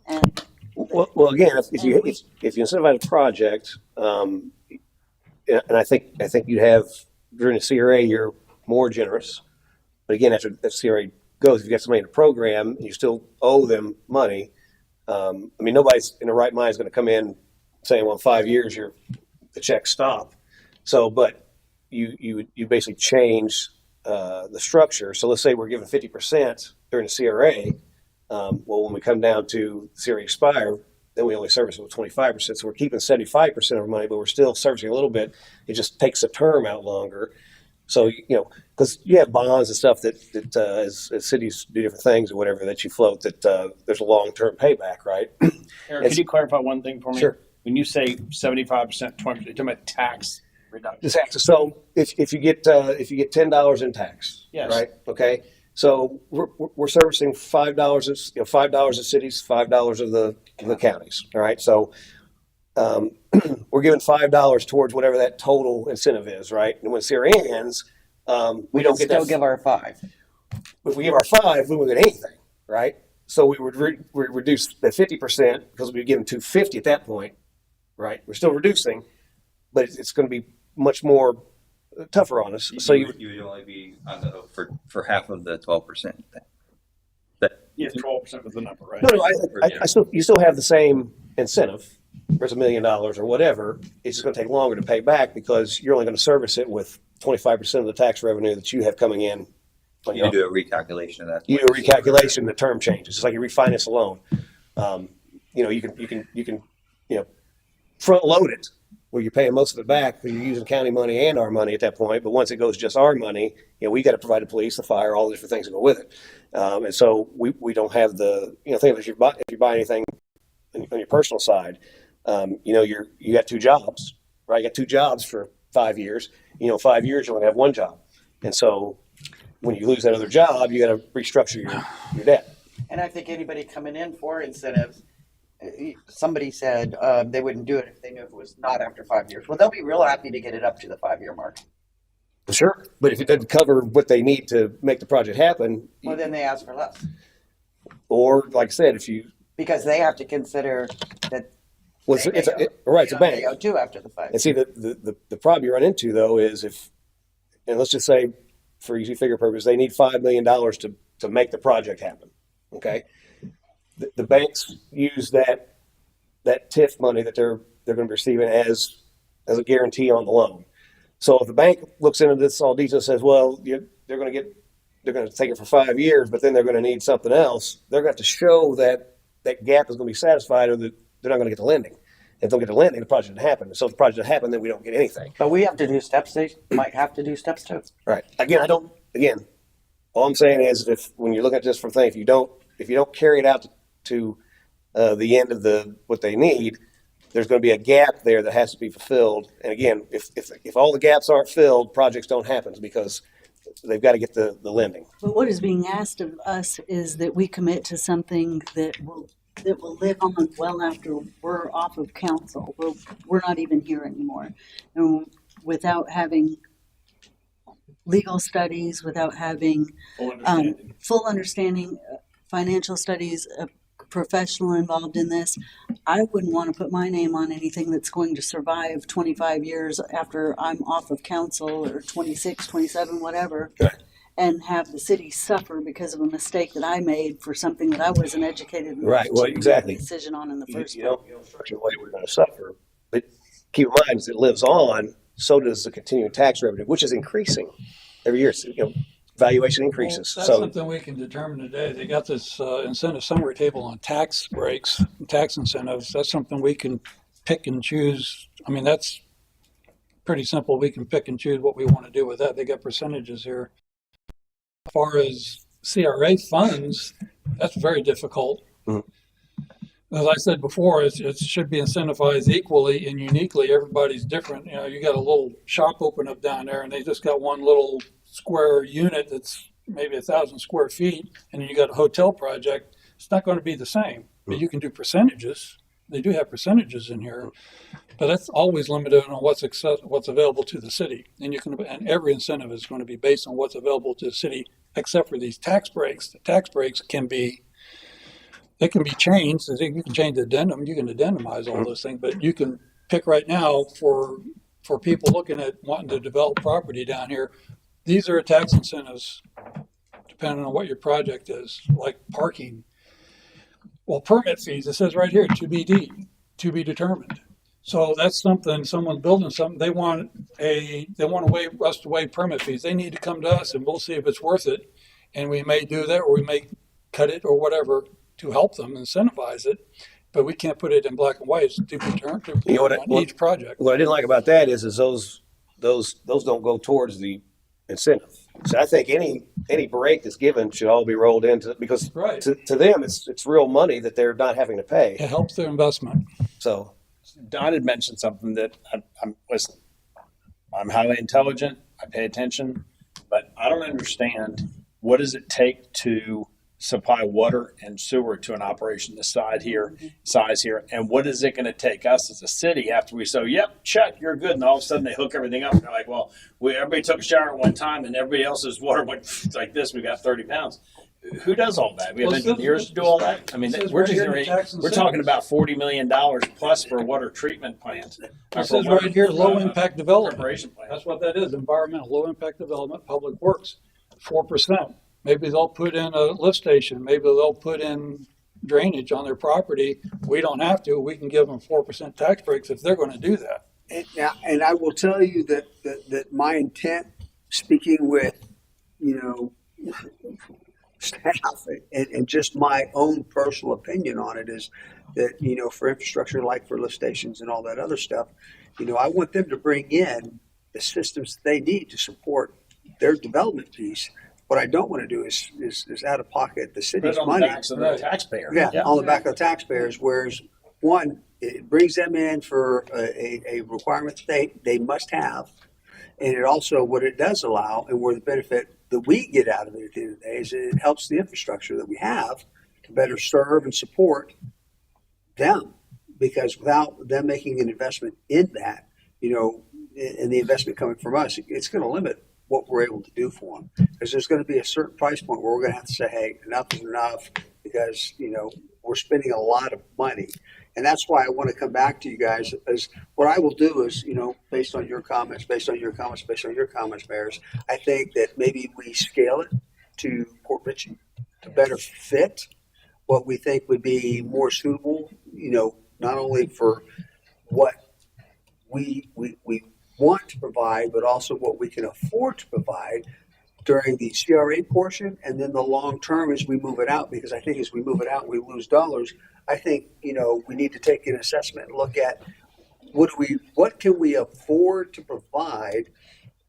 And Well, again, if you incentivize a project, and I think you'd have during the CRA you're more generous, but again after the CRA goes, if you got somebody in a program and you still owe them money, I mean nobody's in the right mind is going to come in saying, well, in 5 years the checks stop. So, but you basically change the structure. So let's say we're given 50% during the CRA. Well, when we come down to CRA expire, then we only service it with 25%. So we're keeping 75% of our money, but we're still servicing a little bit. It just takes the term out longer. So, because you have bonds and stuff that as cities do different things or whatever that you float, that there's a long-term payback, right? Eric, could you clarify one thing for me? Sure. When you say 75%, 20%, you're talking about tax reduction. Just taxes. So if you get $10 in tax, Yes. right? Okay. So we're servicing $5, $5 of cities, $5 of the counties. All right. So we're giving $5 towards whatever that total incentive is, right? And when CRA ends, we don't get still that. give our 5. If we give our 5, we won't get anything, right? So we would reduce the 50% because we'd given $250 at that point, right? We're still reducing, but it's going to be much more tougher on us. So you would only be on the hook for half of the 12%. Yeah, 12% was the number, right? no, I still you still have the same incentive. There's $1 million or whatever. It's just going to take longer to pay back because you're only going to service it with 25% of the tax revenue that you have coming in. On You do a recalculation of that. You do a recalculation, the term changes. It's like you refinance a loan. You can front load it where you're paying most of it back because you're using county money and our money at that point. But once it goes just our money, we got to provide the police, the fire, all the different things that go with it. And so we don't have the think of if you buy anything on your personal side, you got 2 jobs, right? You got 2 jobs for 5 years. 5 years you only have 1 job, and so when you lose that other job, you got to restructure your debt. And I think anybody coming in for incentives, somebody said they wouldn't do it if they knew it was not after 5 years. Well, they'll be real happy to get it up to the 5-year mark. Sure, but if it doesn't cover what they need to make the project happen, Well, then they ask for less or like I said, because they have to consider that it's a bank. they owe too after the 5 And see, the problem you run into though is and let's just say for easy figure purpose, they need $5 million to make the project happen. Okay. The banks use that TIF money that they're going to be receiving as a guarantee on the loan. So if the bank looks into this all detail and says, well, they're going to take it for 5 years, but then they're going to need something else, they're going to have to show that that gap is going to be satisfied, or that they're not going to get the lending. If they don't get the lending, the project doesn't happen. So if the project doesn't happen, then we don't get anything. But we have to do steps. They might have to do steps too. Right. Again, all I'm saying is, if when you look at this from thing, if you don't carry it out to the end of what they need, there's going to be a gap there that has to be fulfilled. And again, if all the gaps aren't filled, projects don't happen because they've got to get the lending. But what is being asked of us is that we commit to something that will live on well after we're off of council. We're not even here anymore. And without having legal studies, without having full understanding, financial studies, a professional involved in this, I wouldn't want to put my name on anything that's going to survive 25 years after I'm off of council, or 26, 27, whatever. Okay. And have the city suffer because of a mistake that I made for something that I wasn't educated enough Right. Well, to exactly. make a decision on in the first You place. don't structure the way we're going to suffer. But keep in mind, as it lives on, so does the continuing tax revenue, which is increasing every year. So, valuation increases. Well, that's So something we can determine today. They got this incentive summary table on tax breaks, tax incentives. That's something we can pick and choose. I mean, that's pretty simple. We can pick and choose what we want to do with that. They got percentages here. As far as CRA funds, that's very difficult. Mhm. As I said before, it should be incentivized equally and uniquely. Everybody's different. You know, you got a little shop open up down there, and they just got one little square unit that's maybe 1,000 square feet, and then you got a hotel project. It's not going to be the same, but you can do percentages. They do have percentages in here, but that's always limited on what's available to the city. And and every incentive is going to be based on what's available to the city, except for these tax breaks. The tax breaks can be changed. You can change the addendum. You can addendamize all those things, but you can pick right now for people looking at wanting to develop property down here. These are tax incentives, depending on what your project is, like parking. Well, permit fees, it says right here, to be determined. So that's something, someone's building something, they want us to waive permit fees. They need to come to us and we'll see if it's worth it. And we may do that, or we may cut it or whatever to help them incentivize it. But we can't put it in black and white. It's to be determined on each project. what I didn't like about that is those don't go towards the incentive. So I think any break that's given should all be rolled into, because Right. to them it's real money that they're not having to pay. It helps their investment. So Don had mentioned something that listen, I'm highly intelligent. I pay attention, but I don't understand, what does it take to supply water and sewer to an operation this size here, and what is it going to take us as a city after we say, yep, check, you're good, and all of a sudden they hook everything up and they're like, well, everybody took a shower at one time and everybody else's water went like this, we got 30 pounds. Who does all that? We have engineers to do all that. I mean, we're talking about $40 million plus for a water treatment plant. It says right here, low impact development. Preparation plant. That's what that is, environmental, low impact development, public works, 4%. Maybe they'll put in a lift station. Maybe they'll put in drainage on their property. We don't have to. We can give them 4% tax breaks if they're going to do that. And I will tell you that my intent, speaking with, staff and just my own personal opinion on it, is that, for infrastructure, like for lift stations and all that other stuff, I want them to bring in the systems that they need to support their development piece. What I don't want to do is out of pocket the city's Put it on money. the backs of the taxpayer. Yeah, on the back of the taxpayers. Whereas, one, it brings them in for a requirement that they must have, and it also, what it does allow, and where the benefit that we get out of it at the end of the day, is it helps the infrastructure that we have to better serve and support them. Because without them making an investment in that, and the investment coming from us, it's going to limit what we're able to do for them. Because there's going to be a certain price point where we're going to have to say, hey, enough is enough, because, we're spending a lot of money. And that's why I want to come back to you guys, is what I will do is, based on your comments, based on your comments, based on your comments, mayors, I think that maybe we scale it to Port Richey to better fit what we think would be more suitable, not only for what we want to provide, but also what we can afford to provide during the CRA portion, and then the long term as we move it out, because I think as we move it out, we lose dollars. I think, we need to take an assessment and look at what can we afford to provide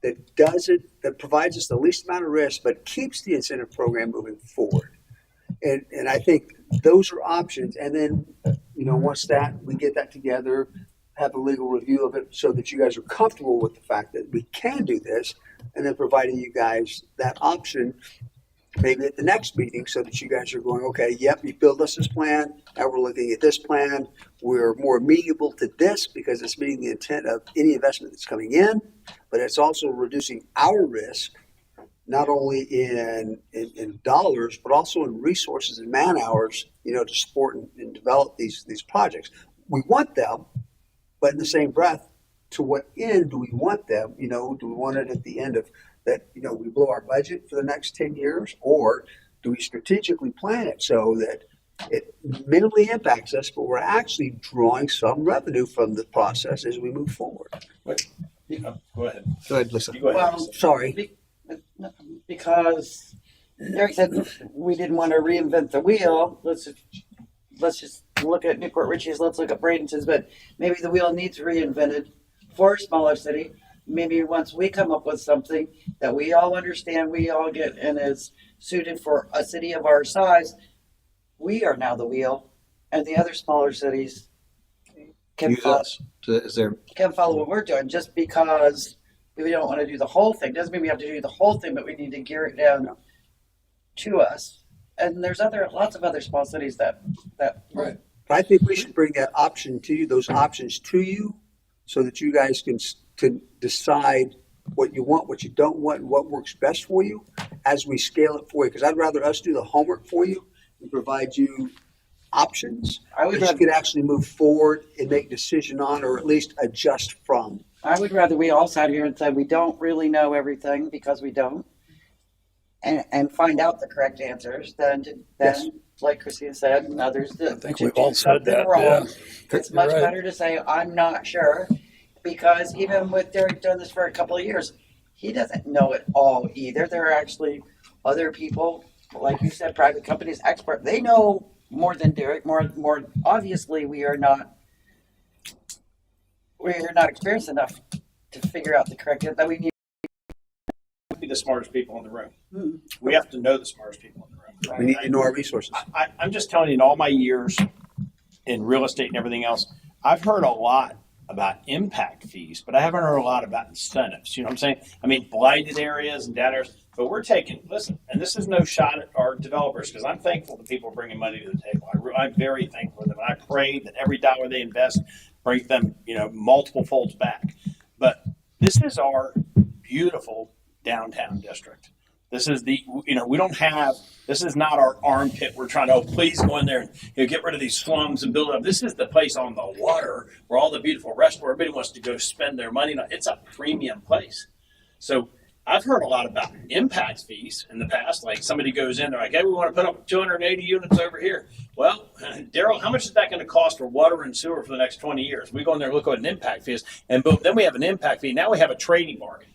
that provides us the least amount of risk, but keeps the incentive program moving forward. And I think those are options. And then, once we get that together, have a legal review of it so that you guys are comfortable with the fact that we can do this, and then providing you guys that option maybe at the next meeting so that you guys are going, okay, yep, you build us this plan. Now we're looking at this plan. We're more amenable to this because it's meeting the intent of any investment that's coming in, but it's also reducing our risk, not only in dollars, but also in resources and man hours, to support and develop these projects. We want them, but in the same breath, to what end do we want them? Do we want it at the end of that, we blow our budget for the next 10 years? Or do we strategically plan it so that it minimally impacts us, but we're actually drawing some revenue from the process as we move forward? Go ahead. Go ahead, Lisa. You go ahead. Well, Sorry. because Derek said we didn't want to reinvent the wheel. Let's just look at Newport Richie's. Let's look at Bradenton's. But maybe the wheel needs reinvented for a smaller city. Maybe once we come up with something that we all understand, we all get, and is suited for a city of our size, we are now the wheel, and the other smaller cities can Use follow, us. Is there? can follow what we're doing. Just because we don't want to do the whole thing doesn't mean we have to do the whole thing, but we need to gear it down to us. And there's lots of other small cities that Right. But I think we should bring that option to you, those options to you, so that you guys can decide what you want, what you don't want, and what works best for you as we scale it for you. Because I'd rather us do the homework for you and provide you options I would that you rather, can actually move forward and make decision on, or at least adjust from. I would rather we all sat here and said we don't really know everything because we don't, and find out the correct answers than Yes. like Christina said, and others that I think to we've do all said something that. wrong. Yeah. It's You're much right. better to say I'm not sure, because even with Derek doing this for a couple of years, he doesn't know it all either. There are actually other people, like you said, private companies, expert. They know more than Derek. More obviously, we are not experienced enough to figure out the correct that we need. Be the smartest people in the room. Hmm. We have to know the smartest people in the room. We need to know our resources. I'm just telling you, in all my years in real estate and everything else, I've heard a lot about impact fees, but I haven't heard a lot about incentives. You know what I'm saying? I mean, blighted areas and down areas, but we're listen, and this is no shot at our developers, because I'm thankful that people are bringing money to the table. I'm very thankful for them. And I pray that every dollar they invest brings them, multiple folds back. But this is our beautiful downtown district. This is this is not our armpit. We're trying to, please go in there and get rid of these slums and build it up. This is the place on the water where all the beautiful restaurants, everybody wants to go spend their money. It's a premium place. So I've heard a lot about impact fees in the past. Like somebody goes in, they're like, hey, we want to put up 280 units over here. Well, Daryl, how much is that going to cost for water and sewer for the next 20 years? We go in there and look at what an impact fee is, and boom, then we have an impact fee. Now we have a trading bargain.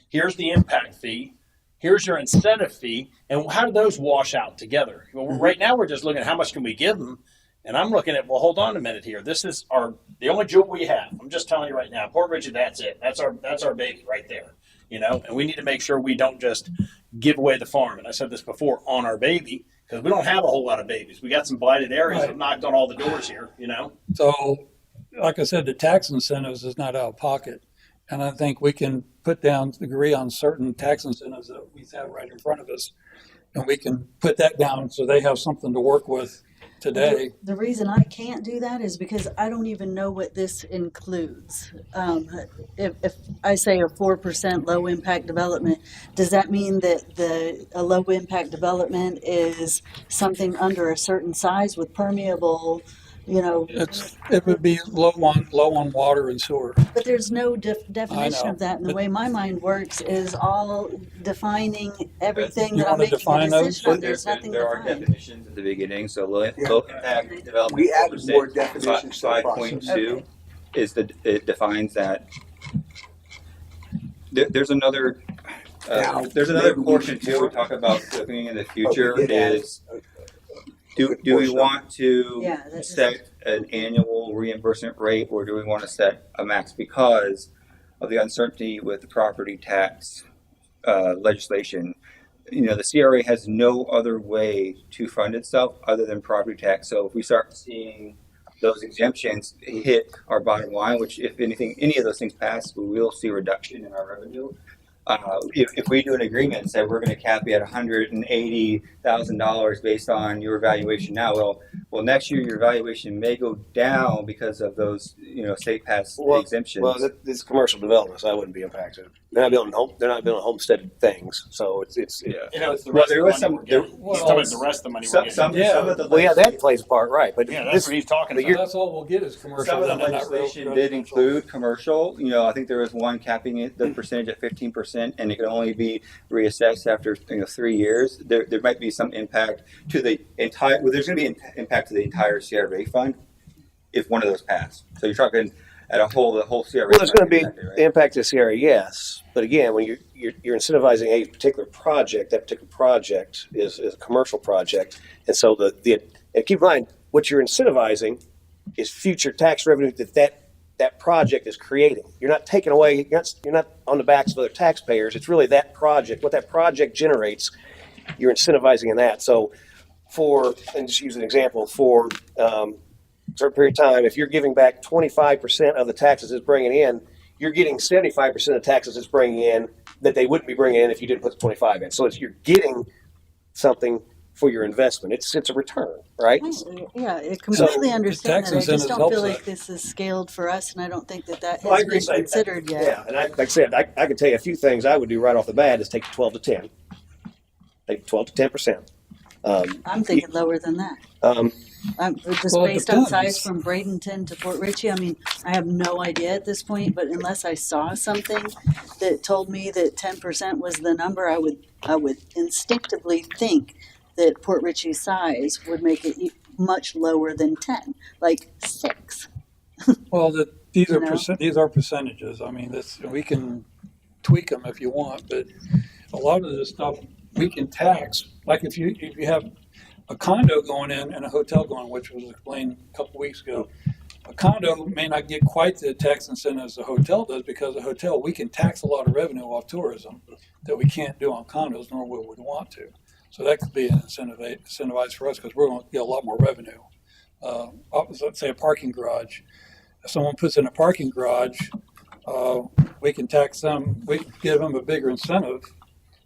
Here's the impact fee. Here's your incentive fee, and how do those wash out together? Well, right now we're just looking at how much can we give them, and I'm looking at, well, hold on a minute here. This is the only jewel we have. I'm just telling you right now, Port Richey, that's it. That's our baby right there. And we need to make sure we don't just give away the farm. And I said this before, on our baby, because we don't have a whole lot of babies. We got some blighted areas that have knocked on all the doors here. So, like I said, the tax incentives is not out of pocket. And I think we can agree on certain tax incentives that we have right in front of us. And we can put that down so they have something to work with today. The reason I can't do that is because I don't even know what this includes. If I say a 4% low impact development, does that mean that a low impact development is something under a certain size with permeable It would be low on water and sewer. But there's no definition know, of that. And the but- way my mind works is all defining everything You that I'm wanna making a define those? decision on. There, There's nothing there are defined. definitions at the beginning, so low impact development. We added 4%, more definitions to the 5.2 process. is it defines that. There's another, Now, there's another maybe we portion should- too, we talk about looking in the future did add is, do we want to Yeah, that's- set an annual reimbursement rate, or do we want to set a max because of the uncertainty with the property tax legislation? The CRA has no other way to fund itself other than property tax. So if we start seeing those exemptions hit our bottom line, which if anything, any of those things pass, we will see a reduction in our revenue. If we do an agreement and say we're going to cap you at $180,000 based on your valuation now, well, next year your valuation may go down because of those, state passed exemptions. Well, this is commercial development, so I wouldn't be impacted. They're not building homesteaded things, so it's yeah. It's the Well, rest there of was the money some. we're getting. Well, He's talking about the rest of the money we're Some, getting. some, Yeah. some of the well, yeah, that legislation- plays a part, right? But Yeah, that's this, what he's talking but about. That's all we'll get is commercial. Some of the then, and not legislation real did residential. include commercial. I think there was one capping it the percentage at 15%, and it can only be reassessed after 3 years. There might be some impact to the entire. Well, there's going to be impact to the entire CRA fund if one of those pass. So you're talking at the whole CRA. well, there's going to be impacted, right? impact to this area, yes. But again, when you're incentivizing a particular project, that particular project is a commercial project, and so and keep in mind what you're incentivizing is future tax revenue that project is creating. You're not taking away. You're not on the backs of other taxpayers. It's really that project. What that project generates, you're incentivizing in that. So, and just use an example for. Certain period of time, if you're giving back 25% of the taxes it's bringing in, you're getting 75% of the taxes it's bringing in that they wouldn't be bringing in if you didn't put the 25 in. So you're getting something for your investment. It's a return, right? Yeah, I completely understand tax that. I just incentives don't helps feel like that. this is scaled for us, and I don't think that Well, I has agree. been considered yet. Yeah, and like I said, I can tell you a few things I would do right off the bat is take 12 to 10. Take 12 to 10%. I'm thinking lower than that. Just Well, it based on depends. size from Bradenton to Fort Ritchie, I mean, I have no idea at this point, but unless I saw something that told me that 10% was the number, I would instinctively think that Port Ritchie's size would make it much lower than 10, like 6. Well, these You are know? these are percentages. I mean, we can tweak them if you want, but a lot of this stuff we can tax. Like if you have a condo going in and a hotel going, which was explained a couple weeks ago. A condo may not get quite the tax incentives the hotel does because the hotel, we can tax a lot of revenue off tourism that we can't do on condos, nor would we want to. So that could be an incentivized for us because we're going to get a lot more revenue. Let's say a parking garage. If someone puts in a parking garage, we can tax them. We can give them a bigger incentive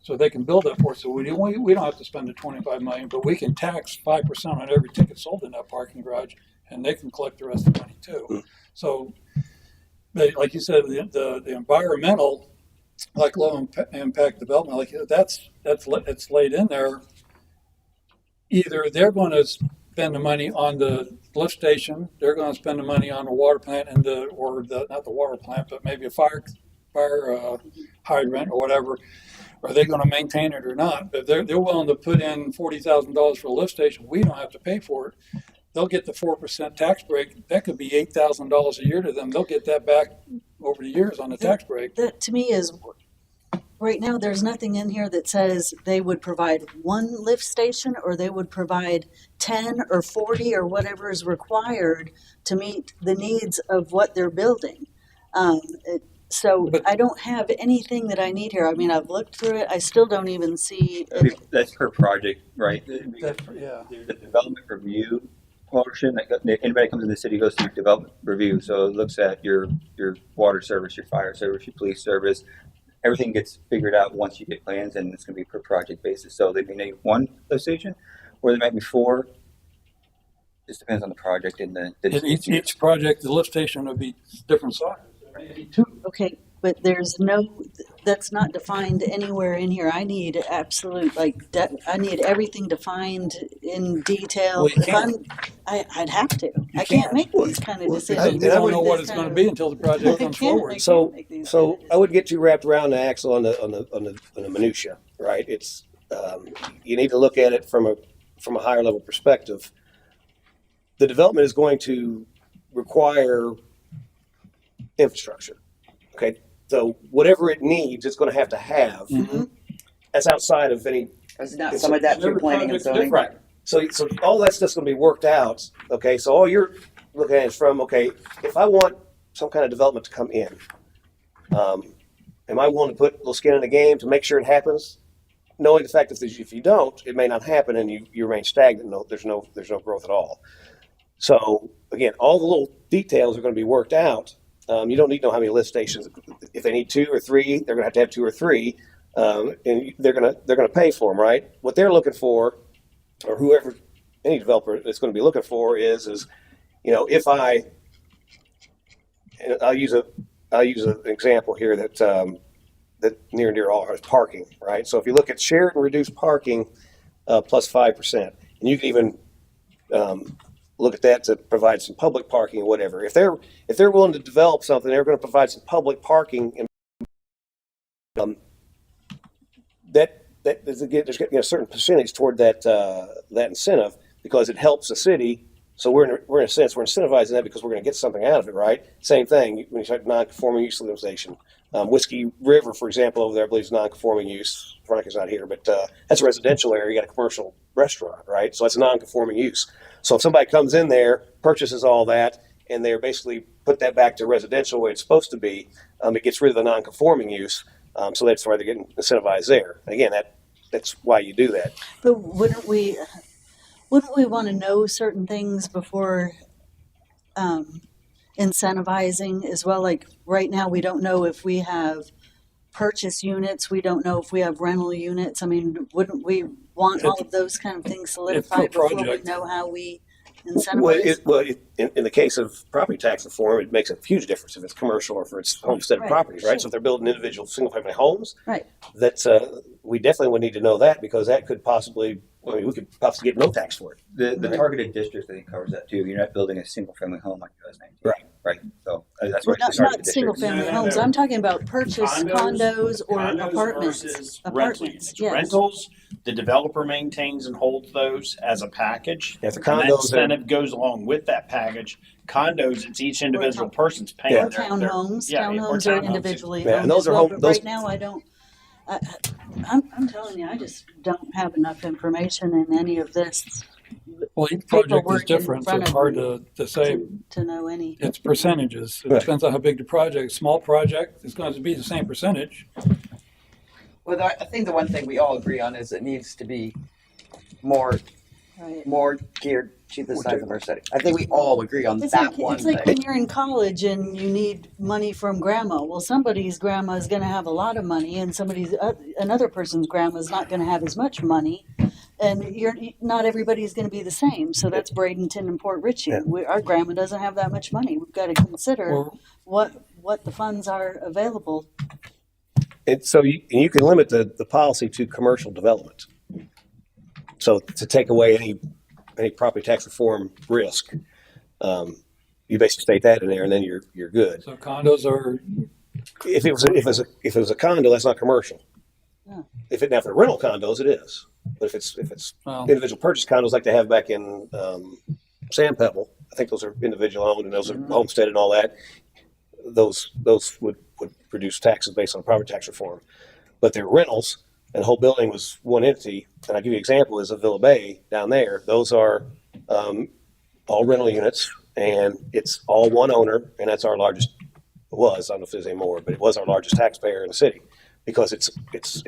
so they can build that for us. So we don't have to spend the $25 million, but we can tax 5% on every ticket sold in that parking garage, and they can collect the rest of the money too. So, like you said, the environmental, like low impact development, like it's laid in there. Either they're going to spend the money on the lift station, they're going to spend the money on the water plant not the water plant, but maybe a fire hydrant or whatever. Are they going to maintain it or not? If they're willing to put in $40,000 for a lift station, we don't have to pay for it. They'll get the 4% tax break. That could be $8,000 a year to them. They'll get that back over the years on the tax break. That to me is, right now, there's nothing in here that says they would provide one lift station or they would provide 10 or 40 or whatever is required to meet the needs of what they're building. But I don't have anything that I need here. I mean, I've looked through it. I still don't even see it. That's per project, right? Yeah. There's a development review portion. Like anybody comes in the city goes through development review. So it looks at your water service, your fire service, your police service. Everything gets figured out once you get plans, and it's going to be per project basis. So they may need one lift station, or there might be 4. Just depends on the project and the In each project, the lift station would be different size. Maybe 2. Okay, but there's no, that's not defined anywhere in here. I need absolute, I need everything defined in detail. Well, you If I'm, can't. I'd have to. I can't. can't make these kind of We decisions. don't know with what this it's kind gonna of- be until the project I comes can't- forward. I So, can't make these so kind of I wouldn't get too wrapped around the axle on the minutia, right? You need to look at it from a higher level perspective. The development is going to require infrastructure. Okay, so whatever it needs, it's going to have. Mhm. That's outside of any. It's not some of that through planning and zoning. Right. So all that stuff's going to be worked out. Okay, so all you're looking at is from, okay, if I want some kind of development to come in, am I willing to put a little skin in the game to make sure it happens? Knowing the fact that if you don't, it may not happen and you remain stagnant. No, there's no growth at all. So again, all the little details are going to be worked out. You don't need to know how many lift stations. If they need 2 or 3, they're going to have 2 or 3, and they're going to pay for them, right? What they're looking for, or whoever any developer is going to be looking for, is if I'll use an example here that near and dear all is parking, right? So if you look at shared and reduced parking plus 5%, and you can even look at that to provide some public parking or whatever. If they're willing to develop something, they're going to provide some public parking, and there's getting a certain percentage toward that incentive because it helps the city. So we're in a sense we're incentivizing that because we're going to get something out of it, right? Same thing when you start non-conforming use legalization. Whiskey River, for example, over there, I believe is non-conforming use. Veronica's not here, but that's a residential area. You got a commercial restaurant, right? So it's a non-conforming use. So if somebody comes in there, purchases all that, and they're basically put that back to residential the way it's supposed to be, it gets rid of the non-conforming use. So that's why they're getting incentivized there. And again, that's why you do that. But wouldn't we want to know certain things before incentivizing as well? Like right now, we don't know if we have purchase units. We don't know if we have rental units. I mean, wouldn't we want all of those kind of things solidified before we project. know how we incentivize? In the case of property tax reform, it makes a huge difference if it's commercial or if it's homestead Right, properties, right? sure. So if they're building individual single-family homes, Right. that's we definitely would need to know that because that could possibly, we could possibly get no tax for it. The targeted district, I think, covers that too. You're not building a single family home like you guys named. Right. Right. So that's Well, where not the targeted single districts. family No. homes. I'm talking about purchase condos or Condos apartments. versus rental Apartments, units. yes. Rentals, the developer maintains and holds those as a package. Yeah, the And that condos are, incentive goes along with that package. Condos, it's each individual person's paying Yeah. Or townhomes. yeah, or Townhomes are townhomes. individually Yeah, owned and those as are well, home- but those- right now I'm telling you, I just don't have enough information in any of this Well, each project is paperwork in different, so front it's of hard me to say. to know any. It's percentages. It Right. depends on how big the project. Small project is going to be the same percentage. Well, I think the one thing we all agree on is it needs to be more Right. geared to the size of our city. I think we all agree on It's that like, one it's like thing. when you're in college and you need money from grandma. Well, somebody's grandma is going to have a lot of money, and another person's grandma is not going to have as much money, and not everybody's going to be the same. So that's Bradenton and Port Richey. Yeah. Our grandma doesn't have that much money. We've got to consider Or what the funds are available. and so you can limit the policy to commercial development. So to take away any property tax reform risk, you basically state that in there, and then you're good. so condos are, If it was a condo, that's not commercial. Yeah. If they're rental condos, it is. But if it's well, individual purchase condos like they have back in Sand Pebble, I think those are individual owned and those are homestead and all that. Those would reduce taxes based on property tax reform. But they're rentals, and the whole building was one entity. And I'll give you an example is of Villa Bay down there. Those are all rental units, and it's all one owner, and that's our largest. It was, I don't know if there's any more, but it was our largest taxpayer in the city because it's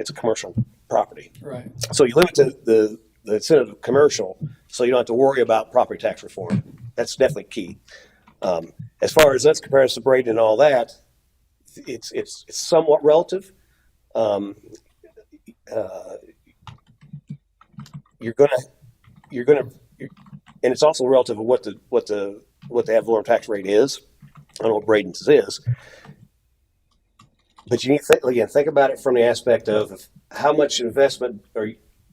a commercial property. right. So you limit the incentive of commercial, so you don't have to worry about property tax reform. That's definitely key. As far as that's comparison to Braden and all that, it's somewhat relative. You're gonna, and it's also relative of what the ad valorem tax rate is. I don't know what Braden's is. But you need to think, again, think about it from the aspect of how much investment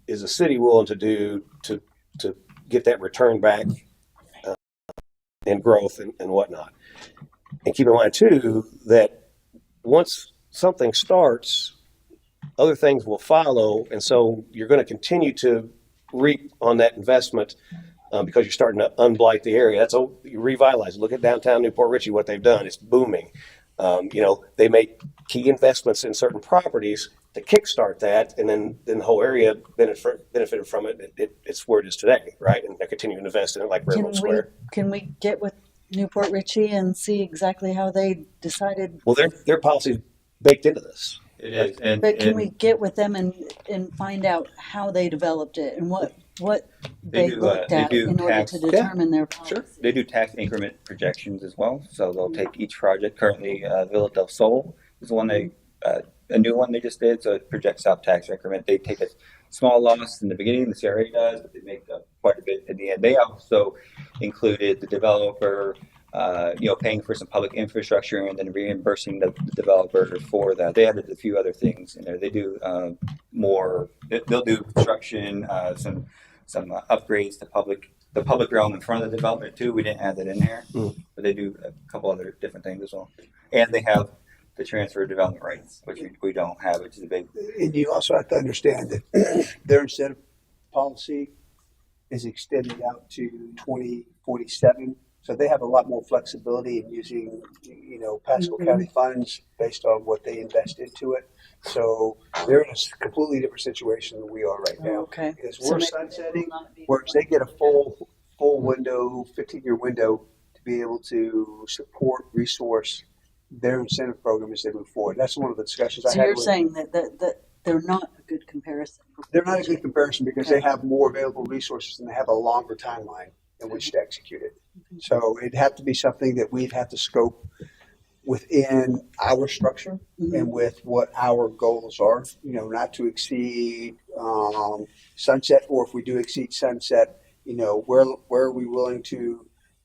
is the city willing to do to get that return back and growth and whatnot. And keep in mind too that once something starts, other things will follow, and so you're going to continue to reap on that investment because you're starting to unblight the area. That's all you revitalize. Look at downtown Newport Richey, what they've done. It's booming. They make key investments in certain properties to kickstart that, and then the whole area benefited from it. It's where it is today, right? And they're continuing to invest in it, like Railroad Square. Can we get with Newport Richey and see exactly how they decided? Well, their policy baked into this. It is, and But can we get with them and find out how they developed it and what they looked at in order to determine their policy? Sure. they do tax increment projections as well. So they'll take each project. Currently, Villa del Sol is one a new one they just did. So it projects out tax increment. They take a small loss in the beginning, the CRA does, but they make up quite a bit in the end. They also included the developer, paying for some public infrastructure and then reimbursing the developer for that. They added a few other things in there. They do more. They'll do construction, some upgrades to the public realm in front of the development too. We didn't add that in there, but they do a couple other different things as well. And they have the transfer of development rights, which we don't have, which is a big. And you also have to understand that their incentive policy is extended out to 2047. So they have a lot more flexibility in using, Pasco County funds based on what they invest into it. So they're in a completely different situation than we are right now. Okay. Because So we're maybe sunsetting, will not be- whereas they get a full window, 15-year window to be able to support, resource their incentive program as they move forward. That's one of the discussions I So had you're with saying that they're not a good comparison. They're not a good comparison because they have more available resources and they have a longer timeline in which to execute it. So it'd have to be something that we'd have to scope within our structure and with what our goals are, not to exceed sunset, or if we do exceed sunset,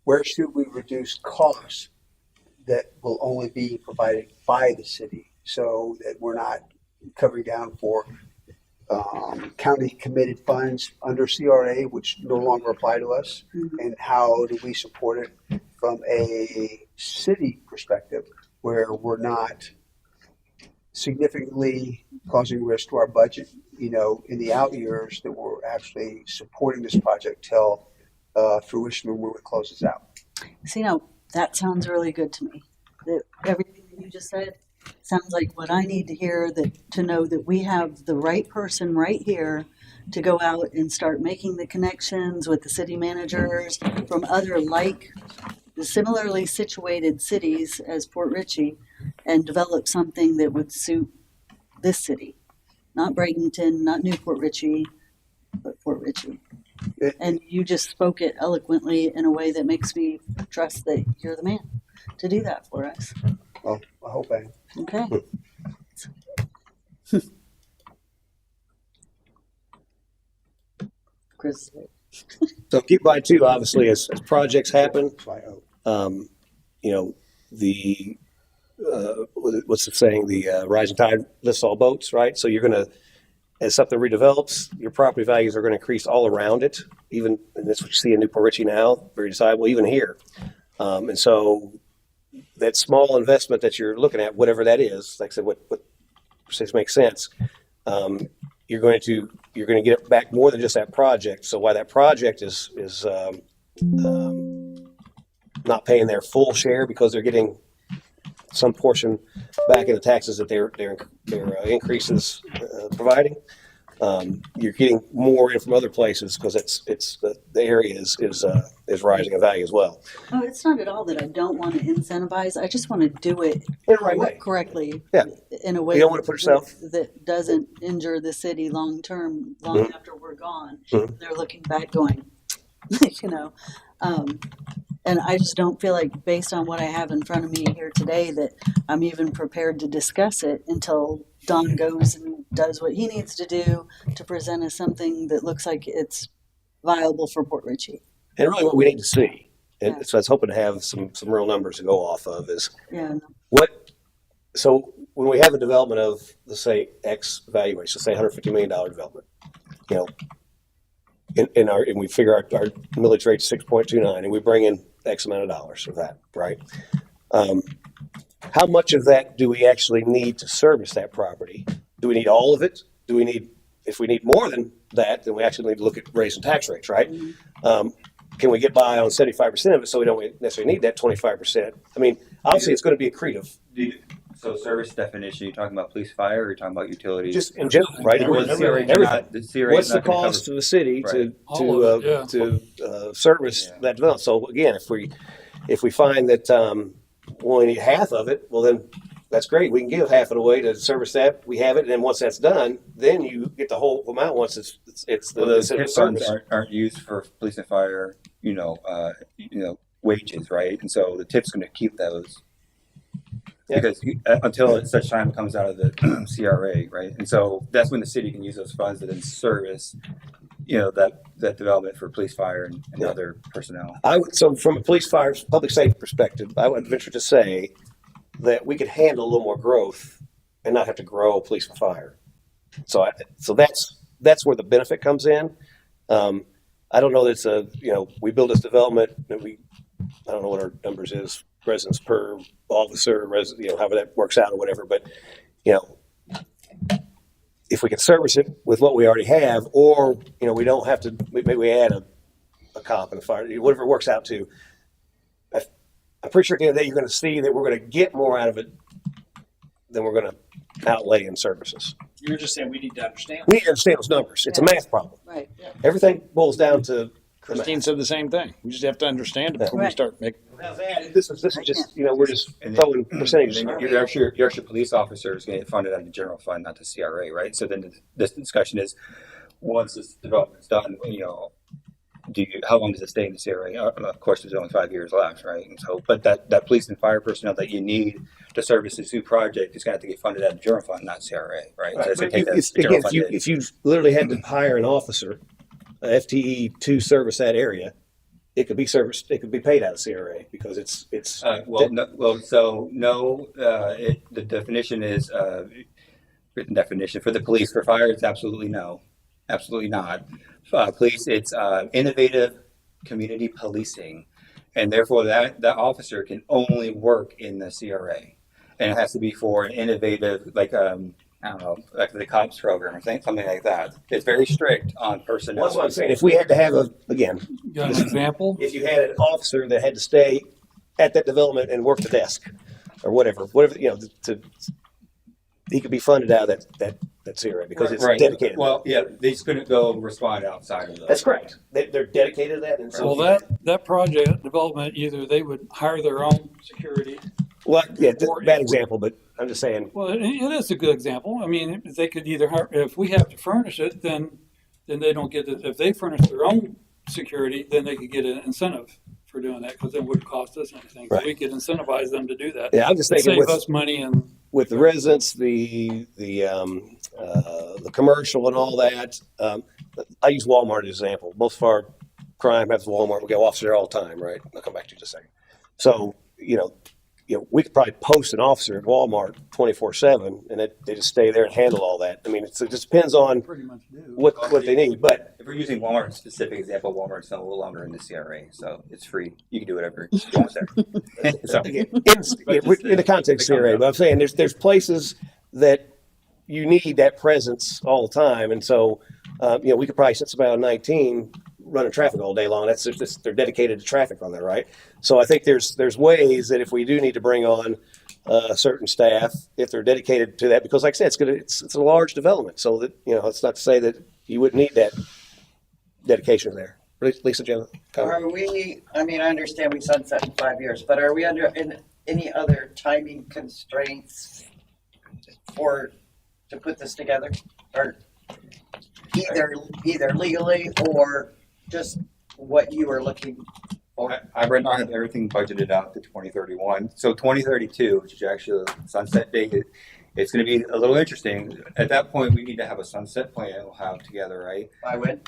where should we reduce costs that will only be provided by the city, so that we're not covering down for county committed funds under CRA, which no longer apply to us, and how do we support it from a city perspective where we're not significantly causing risk to our budget, in the out years, that we're actually supporting this project till fruition when it closes out. See, now that sounds really good to me. That everything that you just said sounds like what I need to hear, to know that we have the right person right here to go out and start making the connections with the city managers from other similarly situated cities as Port Richey, and develop something that would suit this city. Not Bradenton, not Newport Richey, but Port Richey. And you just spoke it eloquently in a way that makes me trust that you're the man to do that for us. Well, I hope I am. Okay. Chris. So keep in mind too, obviously, as projects happen, So I hope. what's the saying? The rising tide lifts all boats, right? So you're going to, as something redevelops, your property values are going to increase all around it. And that's what you see in Newport Richey now, very desirable, even here. And so that small investment that you're looking at, whatever that is, like I said, what makes sense. You're going to get it back more than just that project. So while that project is not paying their full share because they're getting some portion back in the taxes that their increases providing, you're getting more in from other places because the area is rising in value as well. Oh, it's not at all that I don't want to incentivize. I just want to do it In the right way. correctly. Yeah. In a way You don't want to put yourself. that doesn't injure the city long term, after we're gone. Mhm. They're looking back going, and I just don't feel like, based on what I have in front of me here today, that I'm even prepared to discuss it until Don goes and does what he needs to do to present us something that looks like it's viable for Port Richey. And really what we need to see, and Yeah. so I was hoping to have some real numbers to go off of, is Yeah. So when we have a development of, let's say, X valuation, let's say $150 million development, you know, and we figure our millage rate is 6.29, and we bring in X amount of dollars of that, right? How much of that do we actually need to service that property? Do we need all of it? Do we need, if we need more than that, then we actually need to look at raising tax rates, right? Can we get by on 75% of it so we don't necessarily need that 25%? I mean, obviously it's going to be accretive. So service definition, you're talking about police, fire, or you're talking about utilities? Just in general, right? Well, the CRA Everything. cannot- the CRA What's is the not gonna cost cover- to the city Right. All of it, to service Yeah. that development? So again, if we find that we only need half of it, well then that's great. We can give half of it away to service that. We have it, and then once that's done, then you get the whole amount. Once it's Well, the those TIF funds service. aren't used for police and fire, wages, right? And so the TIF's going to keep those. Yeah. Because until such time it comes out of the CRA, right? And so that's when the city can use those funds to then service, that development for police, fire, and Yeah. other personnel. So from a police, fire, public safety perspective, I would venture to say that we could handle a little more growth and not have to grow police and fire. So that's where the benefit comes in. I don't know that it's we build this development and I don't know what our numbers is, residents per officer, however that works out or whatever, but if we can service it with what we already have, or we don't have to, maybe we add a cop and a fire, whatever it works out to. I'm pretty sure at the end of the day you're going to see that we're going to get more out of it than we're going to outlay in services. You're just saying we need to understand. We need to understand those numbers. It's a math problem. Right. Everything boils down to Christine said the same thing. We just have to understand it before we Right. start making. this is just we're just throwing percentages. And then your actual police officer is going to get funded out of the general fund, not the CRA, right? So then this discussion is, once this development's done, how long does it stay in the CRA? Of course, there's only 5 years left, right? And so, but that police and fire personnel that you need to service this new project is going to have to get funded out of the general fund, not CRA, right? So it's going to take that general fund hit. If you literally had to hire an officer, a FTE to service that area, it could be serviced. It could be paid out of CRA because it's. The definition is written definition for the police. For fire, it's absolutely no, absolutely not. Police, it's innovative community policing, and therefore that officer can only work in the CRA, and it has to be for an innovative, like like the cops program or something like that. It's very strict on personnel. That's what I'm saying. If we had to have You got an example? if you had an officer that had to stay at that development and work the desk or whatever, he could be funded out of that CRA because it's dedicated. Well, yeah, they just couldn't go respond outside of that. That's correct. They're dedicated to that, and so Well, that project development, either they would hire their own security. bad example, but I'm just saying. Well, it is a good example. I mean, if they could either hire, if we have to furnish it, then they don't get it. If they furnish their own security, then they could get an incentive for doing that because it wouldn't cost us anything. So Right. we could incentivize them to do that. Yeah, I'm just thinking Save us money and with the residents, the commercial and all that. I use Walmart as an example. Most of our crime happens at Walmart. We got officers there all the time, right? I'll come back to you in just a second. So we could probably post an officer at Walmart 24/7, and they just stay there and handle all that. I mean, it just depends on pretty much do. what they need. But If we're using Walmart as a specific example, Walmart's no longer in the CRA, so it's free. You can do whatever you want there. So, again, in the context of CRA, but I'm saying there's places that you need that presence all the time, and so we could probably set somebody on 19 running traffic all day long. That's just they're dedicated to traffic on there, right? So I think there's ways that if we do need to bring on certain staff, if they're dedicated to that, because like I said, it's a large development, so that it's not to say that you wouldn't need that dedication there. Lisa, Jenna, Are we, I mean, I understand we sunset in 5 years, but are we under any other timing constraints to put this together? Or either legally or just what you were looking for? I right now have everything budgeted out to 2031. So 2032, which is actually the sunset date, it's going to be a little interesting. At that point, we need to have a sunset plan we'll have together, right? By when?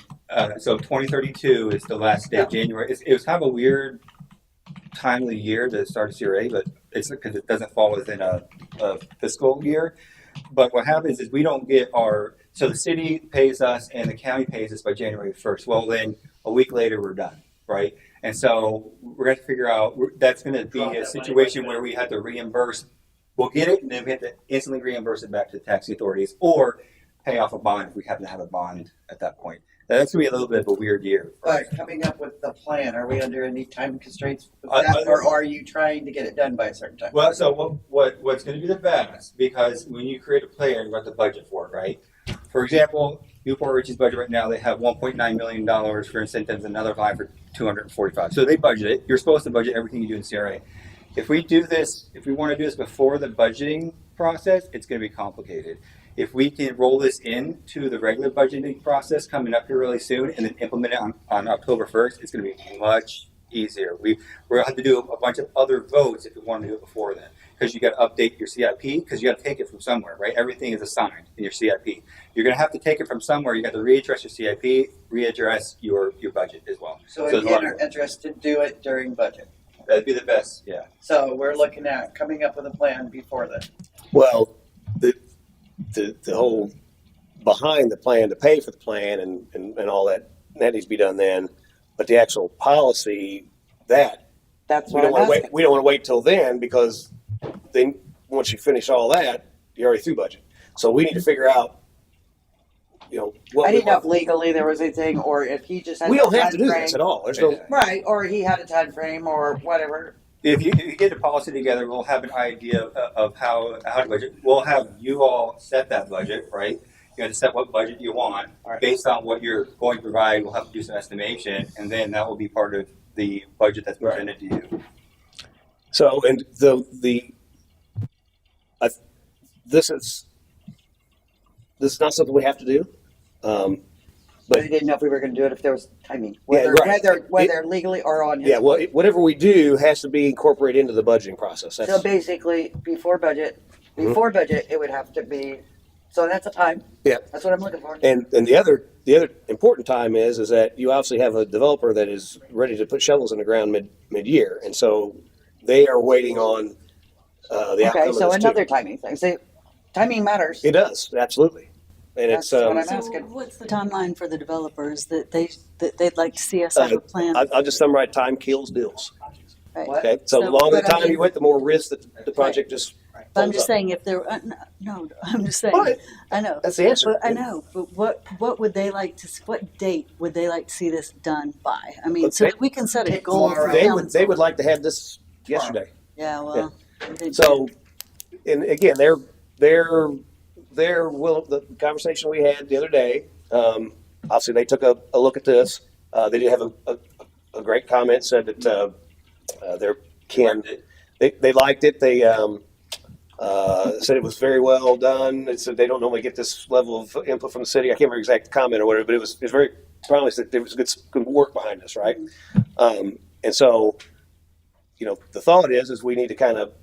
So 2032 is the last day, January. It was kind of a weird time of the year to start a CRA, but it's because it doesn't fall within a fiscal year. But what happens is we don't get so the city pays us and the county pays us by January 1st. Well, then a week later we're done, right? And so we're going to figure out, that's going to be a situation where we have to reimburse. We'll get it, and then we have to instantly reimburse it back to the tax authorities or pay off a bond if we happen to have a bond at that point. Now, that's going to be a little bit of a weird year. But coming up with the plan, are we under any time constraints with that, or are you trying to get it done by a certain time? Well, so what's going to be the best, because when you create a plan, you have to budget for it, right? For example, Newport Richie's budget right now, they have $1.9 million for incentives, another line for 245. So they budget it. You're supposed to budget everything you do in CRA. If we do this, if we want to do this before the budgeting process, it's going to be complicated. If we can roll this into the regular budgeting process coming up here really soon and then implement it on October 1st, it's going to be much easier. We're going to have to do a bunch of other votes if we want to do it before then, because you got to update your CIP, because you got to take it from somewhere, right? Everything is assigned in your CIP. You're going to have to take it from somewhere. You got to readdress your CIP, readdress your budget as well. So if you're interested, do it during budget. That'd be the best, yeah. So we're looking at coming up with a plan before then. Well, the whole behind the plan to pay for the plan and all that needs to be done then, but the actual policy That's we what don't I'm want to asking. wait. We don't want to wait till then, because then once you finish all that, you're already through budget. So we need to figure out, what I we didn't know if want. legally there was anything, or if he just had We a don't have to do timeframe. this at all. There's no. Right, or he had a time frame or whatever. If you get a policy together, we'll have an idea of how to budget. We'll have you all set that budget, right? You have to set what budget you want. Right. Based on what you're going to provide, we'll have to do some estimation, and then that will be part of the budget that's presented to you. So, and this is not something we have to do. But I didn't know if we were going to do it if there was timing, Yeah, right. whether legally or on his. Yeah, well, whatever we do has to be incorporated into the budgeting process. So basically, before budget, it would have to be. So that's a time. Yeah. That's what I'm looking for. And the other important time is that you obviously have a developer that is ready to put shovels in the ground mid-year, and so they are waiting on the outcome Okay, of so this another too. timing thing. See, timing matters. It does, absolutely, and That's it's. what I'm So asking. what's the timeline for the developers that they'd like to see us have a plan? I'll just summarize: time kills deals. Right. What? Okay, so the So- longer the but I time mean- you wait, the more risk that the project just. But I'm folds just up. saying if there, no, I'm just saying, But I know. that's the answer. But I know, but what would they like to, what date would they like to see this done by? I mean, But so they- that we can set a Take goal for tomorrow. They council. would like to have this yesterday. Yeah, well. they- So, and again, they're the conversation we had the other day. Obviously, they took a look at this. They did have a great comment. Said that they liked it. They said it was very well done. They said they don't normally get this level of input from the city. I can't remember exact comment or whatever, but it was very promised that there was good work behind this, right? And so, the thought is we need to kind of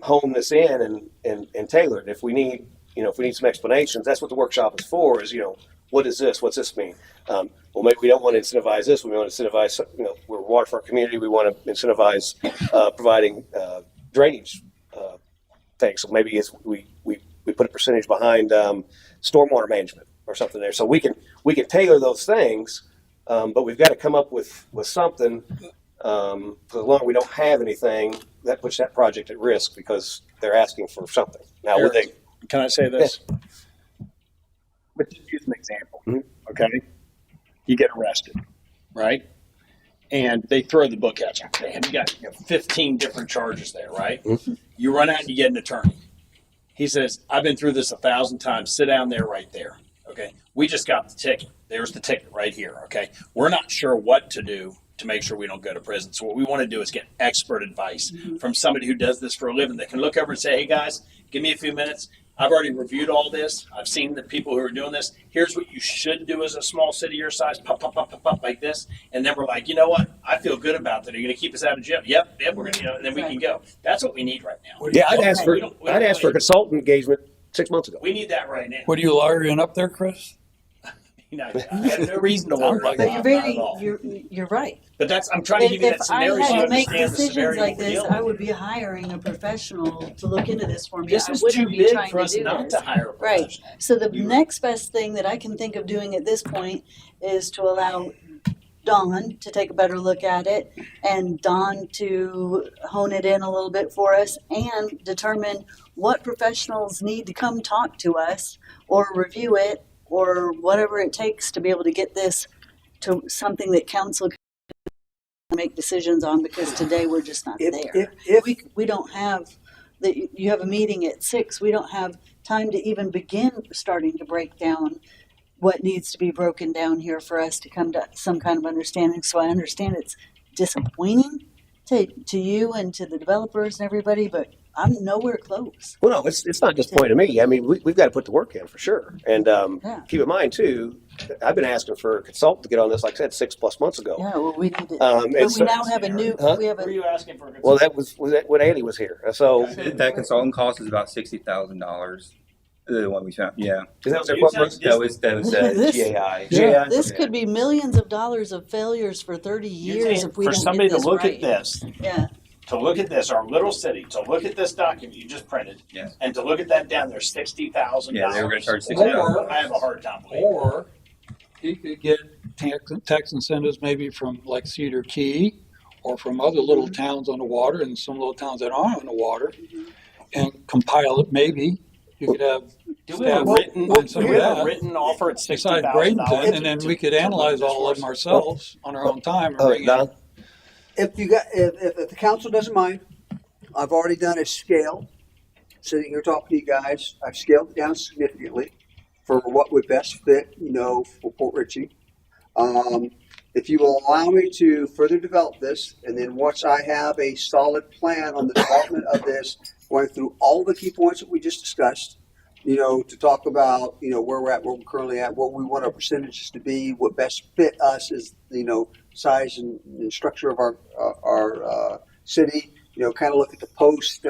hone this in and tailor it. If we need some explanations, that's what the workshop is for. Is what is this? What's this mean? Well, maybe we don't want to incentivize this. We want to incentivize. We're a waterfront community. We want to incentivize providing drainage things. So maybe we put a percentage behind stormwater management or something there. So we can tailor those things, but we've got to come up with something. For as long as we don't have anything, that puts that project at risk because they're asking for something. Now, would they? Can I say this? But just use an example, okay? You get arrested, right? And they throw the book at you. Man, you got 15 different charges there, right? Mhm. You run out and you get an attorney. He says, I've been through this 1,000 times. Sit down there right there, okay? We just got the ticket. There's the ticket right here, okay? We're not sure what to do to make sure we don't go to prison. So what we want to do is get expert advice from somebody who does this for a living. They can look over and say, hey guys, give me a few minutes. I've already reviewed all this. I've seen the people who are doing this. Here's what you should do as a small city your size, pop, pop, pop, pop, pop, like this. And then we're like, you know what? I feel good about that. Are you going to keep us out of jail? Yep, we're going to, and then we can go. That's what we need right now. Yeah, I'd ask for We don't a really- consultant engagement 6 months ago. We need that right now. What are you lawyering up there, Chris? I have no reason to worry about But that. you're Not at all. you're right. But I'm trying to give you If that I scenario so you had to make understand the decisions severity like of what we're this, dealing I with. would be hiring a professional to look into this for me. This I is wouldn't too be big trying for to us do not this. to hire a Right. professional. So the next best thing that I can think of doing at this point is to allow Dawn to take a better look at it and Dawn to hone it in a little bit for us and determine what professionals need to come talk to us or review it or whatever it takes to be able to get this to something that council can make decisions on, because today we're just not there. We don't have, you have a meeting at 6, we don't have time to even begin starting to break down what needs to be broken down here for us to come to some kind of understanding. So I understand it's disappointing to you and to the developers and everybody, but I'm nowhere close. Well, no, it's not disappointing to me. I mean, we've got to put the work in for sure. And Yeah. keep in mind too, I've been asking for a consultant to get on this, like I said, 6+ months ago. Yeah, well, we need to, And but we so- now have a new, Huh? we have What are a, you asking for? Well, that was when Andy was here. So That consultant cost is about $60,000. The one we found, yeah. is that what You they're said- That was This- GAI. Yeah. this could be millions of dollars of failures for 30 years if we for don't somebody get this to look right. at this, Yeah, our little city, to look at this document you just printed, Yes. and to look at that down there, $60,000. Yeah, they were gonna charge $60,000. I have a hard time believing. Or he could get tax incentives maybe from like Cedar Key or from other little towns on the water and some little towns that aren't on the water and compile it maybe. You could have Do we have a staff written, on some do of we have a that written offer at beside $60,000? Bradenton, and then we could analyze all of them ourselves on our own time and Oh, bring in. Don? If the council doesn't mind, I've already done a scale. Sitting here talking to you guys, I've scaled it down significantly for what would best fit, for Port Richey. If you will allow me to further develop this, and then once I have a solid plan on the development of this, going through all the key points that we just discussed, to talk about, where we're at, where we're currently at, what we want our percentages to be, what best fit us is, size and structure of our city, kind of look at the post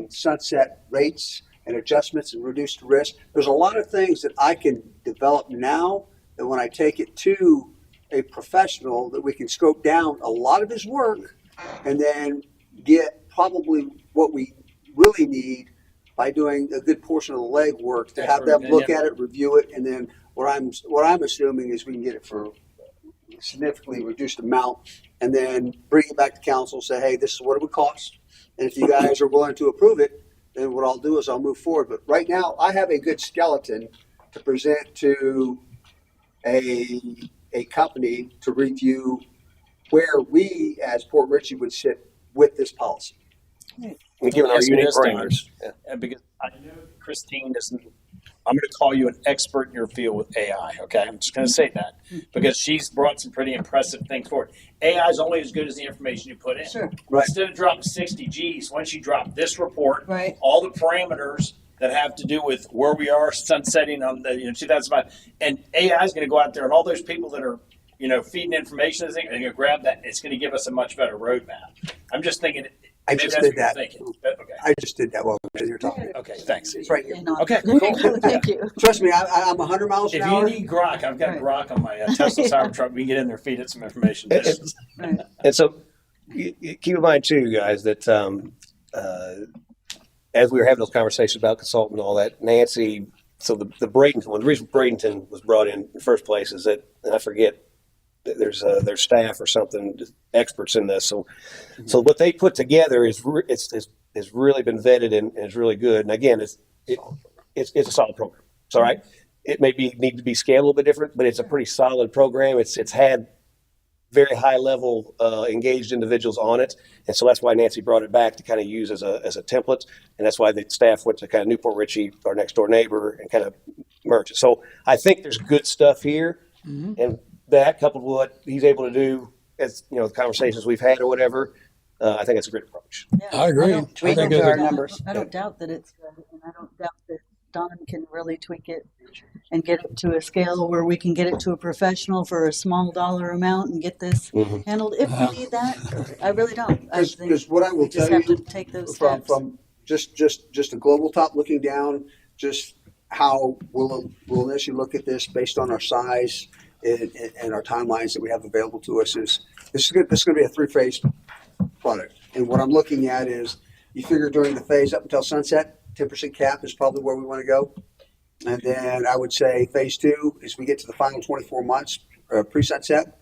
sunset rates and adjustments and reduced risk. There's a lot of things that I can develop now that when I take it to a professional, that we can scope down a lot of his work and then get probably what we really need by doing a good portion of the legwork to have them look at it, review it, and then what I'm assuming is we can get it for a significantly reduced amount, and then bring it back to council, say, hey, this is what it would cost, and if you guys are willing to approve it, then what I'll do is I'll move forward. But right now, I have a good skeleton to present to a company to review where we as Port Richey would sit with this policy. Given our Asking unique this, Don, parameters. Yeah. and because I know Christine isn't, I'm going to call you an expert in your field with AI. Okay, I'm just going to say that because she's brought some pretty impressive things forward. AI is only as good as the information you put in. sure, Right. Instead of dropping 60 G's, once you drop this report, right. all the parameters that have to do with where we are sunsetting on the 2005, and AI is going to go out there, and all those people that are feeding information, they're going to grab that, and it's going to give us a much better roadmap. I'm just thinking. I maybe just that's did what you're that. thinking. But, okay. I just did that while you're talking. Okay. Thanks. It's right here. And on- Okay, There cool. you go, thank you. Trust me, I'm 100 miles an If you hour. need grok, I've got Right. grok on my Tesla Cybertruck. We can get in there, feed it some information. And- Right. And so keep in mind too, guys, that as we were having those conversations about consultant and all that, Nancy, so the Bradenton one, the reason Bradenton was brought in the first place is that, and I forget, there's their staff or something, experts in this. So what they put together is it's really been vetted and is really good. And again, it's a solid program. It's all right. It may need to be scaled a little bit different, but it's a pretty solid program. It's had very high level engaged individuals on it, and so that's why Nancy brought it back to kind of use as a template, and that's why the staff went to kind of Newport Richey, our next door neighbor, and kind of merge it. So I think there's good stuff here, and that coupled with what he's able to do, as the conversations we've had or whatever, I think it's a great approach. Yeah, I agree. don't- Tweak it don't to our doubt- numbers. I don't doubt that it's good, and I don't doubt that Don can really tweak it and get it to a scale where we can get it to a professional for a small dollar amount and get this Mhm. handled. If we need that, I really don't. I think Because what I will we just tell have to you take those from steps. just a global top looking down, just how we'll initially look at this based on our size and our timelines that we have available to us is this is going to be a 3-phase product. And what I'm looking at is you figure during the phase up until sunset, 10% cap is probably where we want to go. And then I would say phase 2 is we get to the final 24 months pre-sunset,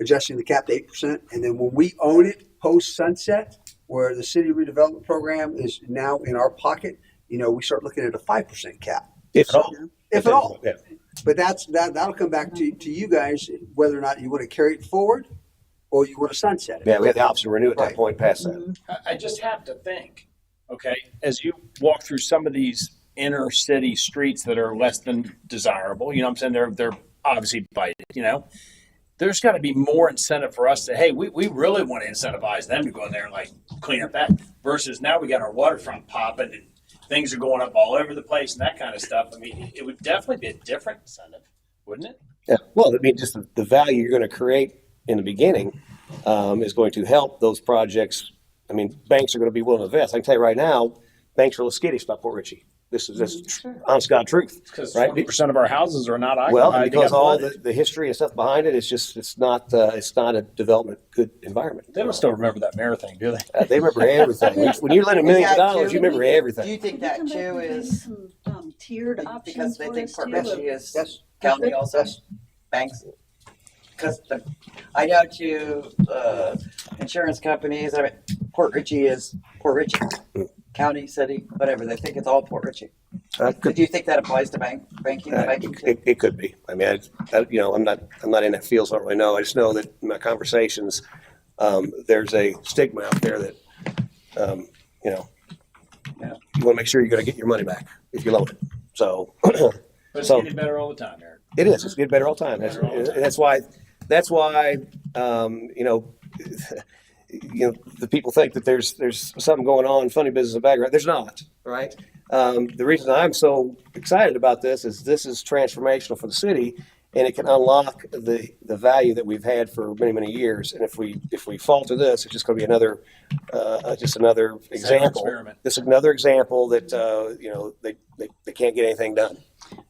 adjusting the cap to 8%. And then when we own it post-sunset, where the city redevelopment program is now in our pocket, we start looking at a 5% cap. If at all. If at all. Yeah. But that'll come back to you guys whether or not you want to carry it forward or you want to sunset it. Yeah, we have the option to renew at that Right. point past that. I just have to think, okay, as you walk through some of these inner city streets that are less than desirable, you know what I'm saying? They're obviously bited, There's got to be more incentive for us to, hey, we really want to incentivize them to go in there and like clean up that versus now we got our waterfront popping and things are going up all over the place and that kind of stuff. I mean, it would definitely be a different incentive, wouldn't it? Yeah. Well, I mean, just the value you're going to create in the beginning is going to help those projects. I mean, banks are going to be willing to invest. I can tell you right now, banks are a little skittish about Port Richey. This is just honest God truth. Because Right. 20% of our houses are not occupied. Well, They because got all flooded. the history and stuff behind it, it's not a development good environment. They don't still remember that mayor thing, do they? They remember everything. When you're lending millions of dollars, you remember Do everything. you think that too is Some tiered because options they for think us Port too? Richey is Yes. county also? Banks? Because I know to insurance companies, I mean, Port Richey is Port Richey. County, city, whatever. They think it's all Port Richey. Could- Do you think that applies to banking? Banking too? It could be. I mean, I'm not in that field, so I don't really know. I just know that in my conversations, there's a stigma out there that, Yeah. you want to make sure you're going to get your money back if you loan it. So But it's So- getting better all the time, Eric. it is. It's getting better all the time. That's why. The people think that there's something going on, funny business in the background. There's not, right? The reason I'm so excited about this is transformational for the city, and it can unlock the value that we've had for many, many years. And if we falter this, it's just going to be another example. Experiment. This is another example that they can't get anything done.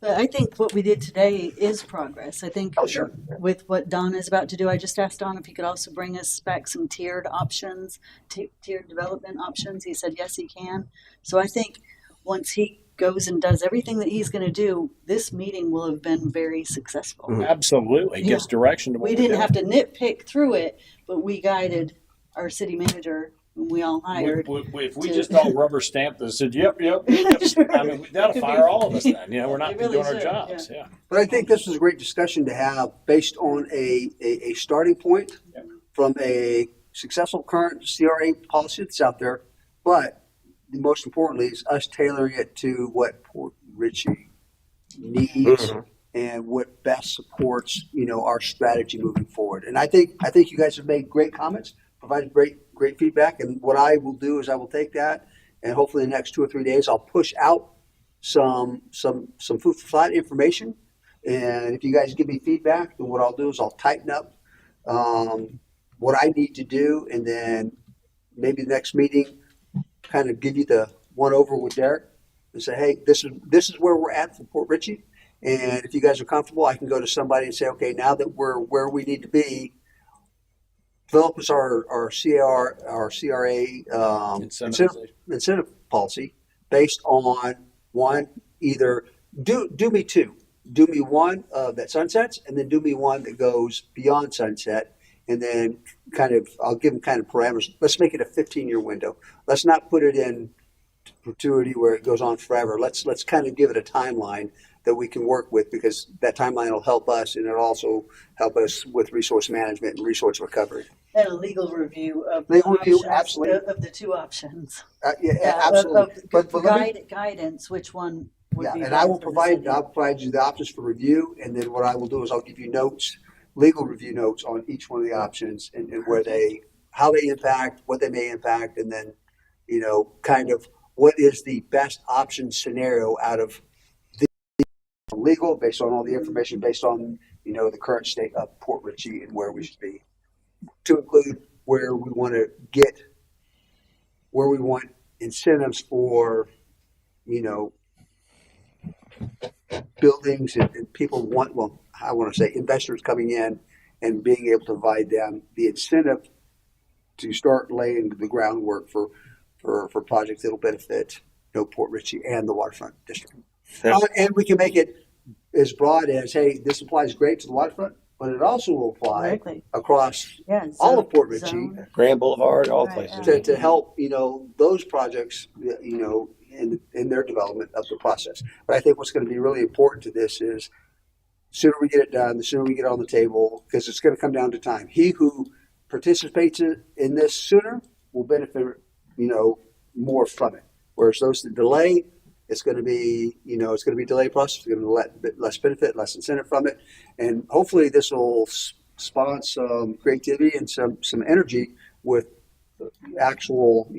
But I think what we did today is progress. I think Oh, sure. with what Don is about to do, I just asked Don if he could also bring us back some tiered options, tiered development options. He said, yes, he can. So I think once he goes and does everything that he's going to do, this meeting will have been very successful. Mhm. Absolutely. It gives direction to what We we're didn't doing. have to nitpick through it, but we guided our city manager, whom we all hired. If we to- just all rubber stamped and said, yep. Sure. I mean, that'll fire all of us then. We're not They really doing our should, jobs. Yeah. But I think this was a great discussion to have based on a starting point Yep. from a successful current CRA policy that's out there. But most importantly, is us tailoring it to what Port Richey needs Mhm. and what best supports, our strategy moving forward. And I think you guys have made great comments, provided great feedback. And what I will do is I will take that and hopefully in the next 2 or 3 days, I'll push out some food for thought information. And if you guys give me feedback, then what I'll do is I'll tighten up what I need to do, and then maybe the next meeting, kind of give you the one over with Derek and say, hey, this is where we're at for Port Richey. And if you guys are comfortable, I can go to somebody and say, okay, now that we're where we need to be, develop us our CRA incentive policy based on one, either do me two. Do me one that sunsets, and then do me one that goes beyond sunset, and then I'll give them kind of parameters. Let's make it a 15-year window. Let's not put it in perpetuity where it goes on forever. Let's kind of give it a timeline that we can work with, because that timeline will help us, and it'll also help us with resource management and resource recovery. And a legal review of Legal the review, options, absolutely. of the two options. Yeah, absolutely. But let me, Guidance, which one would yeah, be and better I will for the provide city? I'll provide you the options for review, and then what I will do is I'll give you notes, legal review notes on each one of the options and how they impact, what they may impact, and then kind of what is the best option scenario out of the legal, based on all the information, based on the current state of Port Richey and where we should be, to include where we want incentives for buildings and people want, well, I want to say investors coming in and being able to provide them the incentive to start laying the groundwork for projects that'll benefit, Port Richey and the waterfront district. Yeah. And we can make it as broad as, hey, this applies great to the waterfront, but it also will apply Exactly. across Yeah. all of Port Richey zone. Grand Boulevard, all Right, places. to help, those projects, in their development of the process. But I think what's going to be really important to this is sooner we get it done, the sooner we get it on the table, because it's going to come down to time. He who participates in this sooner will benefit, more from it. Whereas those that delay, it's going to be, it's going to be a delay process. It's going to be less benefit, less incentive from it. And hopefully this will spawn some creativity and some energy with actual,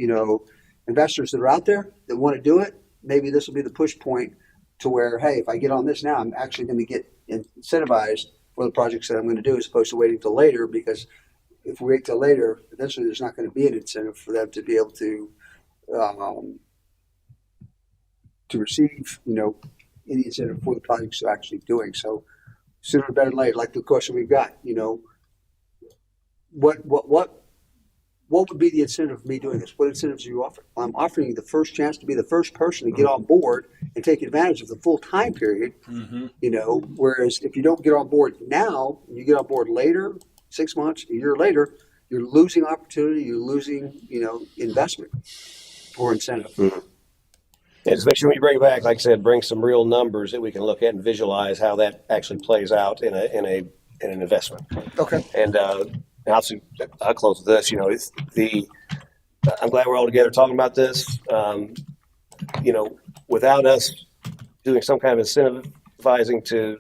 investors that are out there that want to do it. Maybe this will be the push point to where, hey, if I get on this now, I'm actually going to get incentivized for the projects that I'm going to do, as opposed to waiting till later. Because if we wait till later, eventually there's not going to be an incentive for them to be able to receive, any incentive for the projects they're actually doing. So sooner better than later. Like the question we've got, what would be the incentive of me doing this? What incentives are you offering? Well, I'm offering you the first chance to be the first person to get on board and take advantage of the full time period. Whereas if you don't get on board now, and you get on board later, 6 months, a year later, you're losing opportunity, you're losing, investment or incentive. Mm-hmm. And especially when you bring it back, like I said, bring some real numbers that we can look at and visualize how that actually plays out in an investment. Okay. And obviously, I'll close with this. I'm glad we're all together talking about this. Without us doing some kind of incentivizing to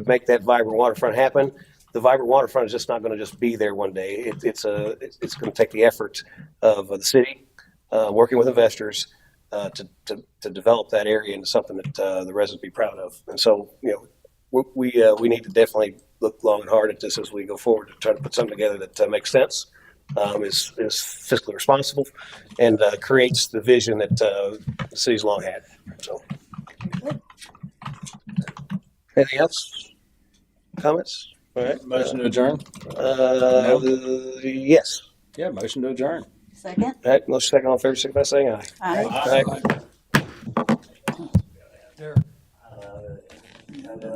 make that vibrant waterfront happen, the vibrant waterfront is just not going to just be there one day. It's going to take the effort of the city working with investors to develop that area into something that the residents be proud of. And so, we need to definitely look long and hard at this as we go forward to try to put something together that makes sense, is fiscally responsible, and creates the vision that the city's long had. So, anything else? Comments? All right, motion to adjourn? Yes. Yeah, motion to adjourn. Second? All right, motion second, all in favor, signify by saying aye. Aye. Aye.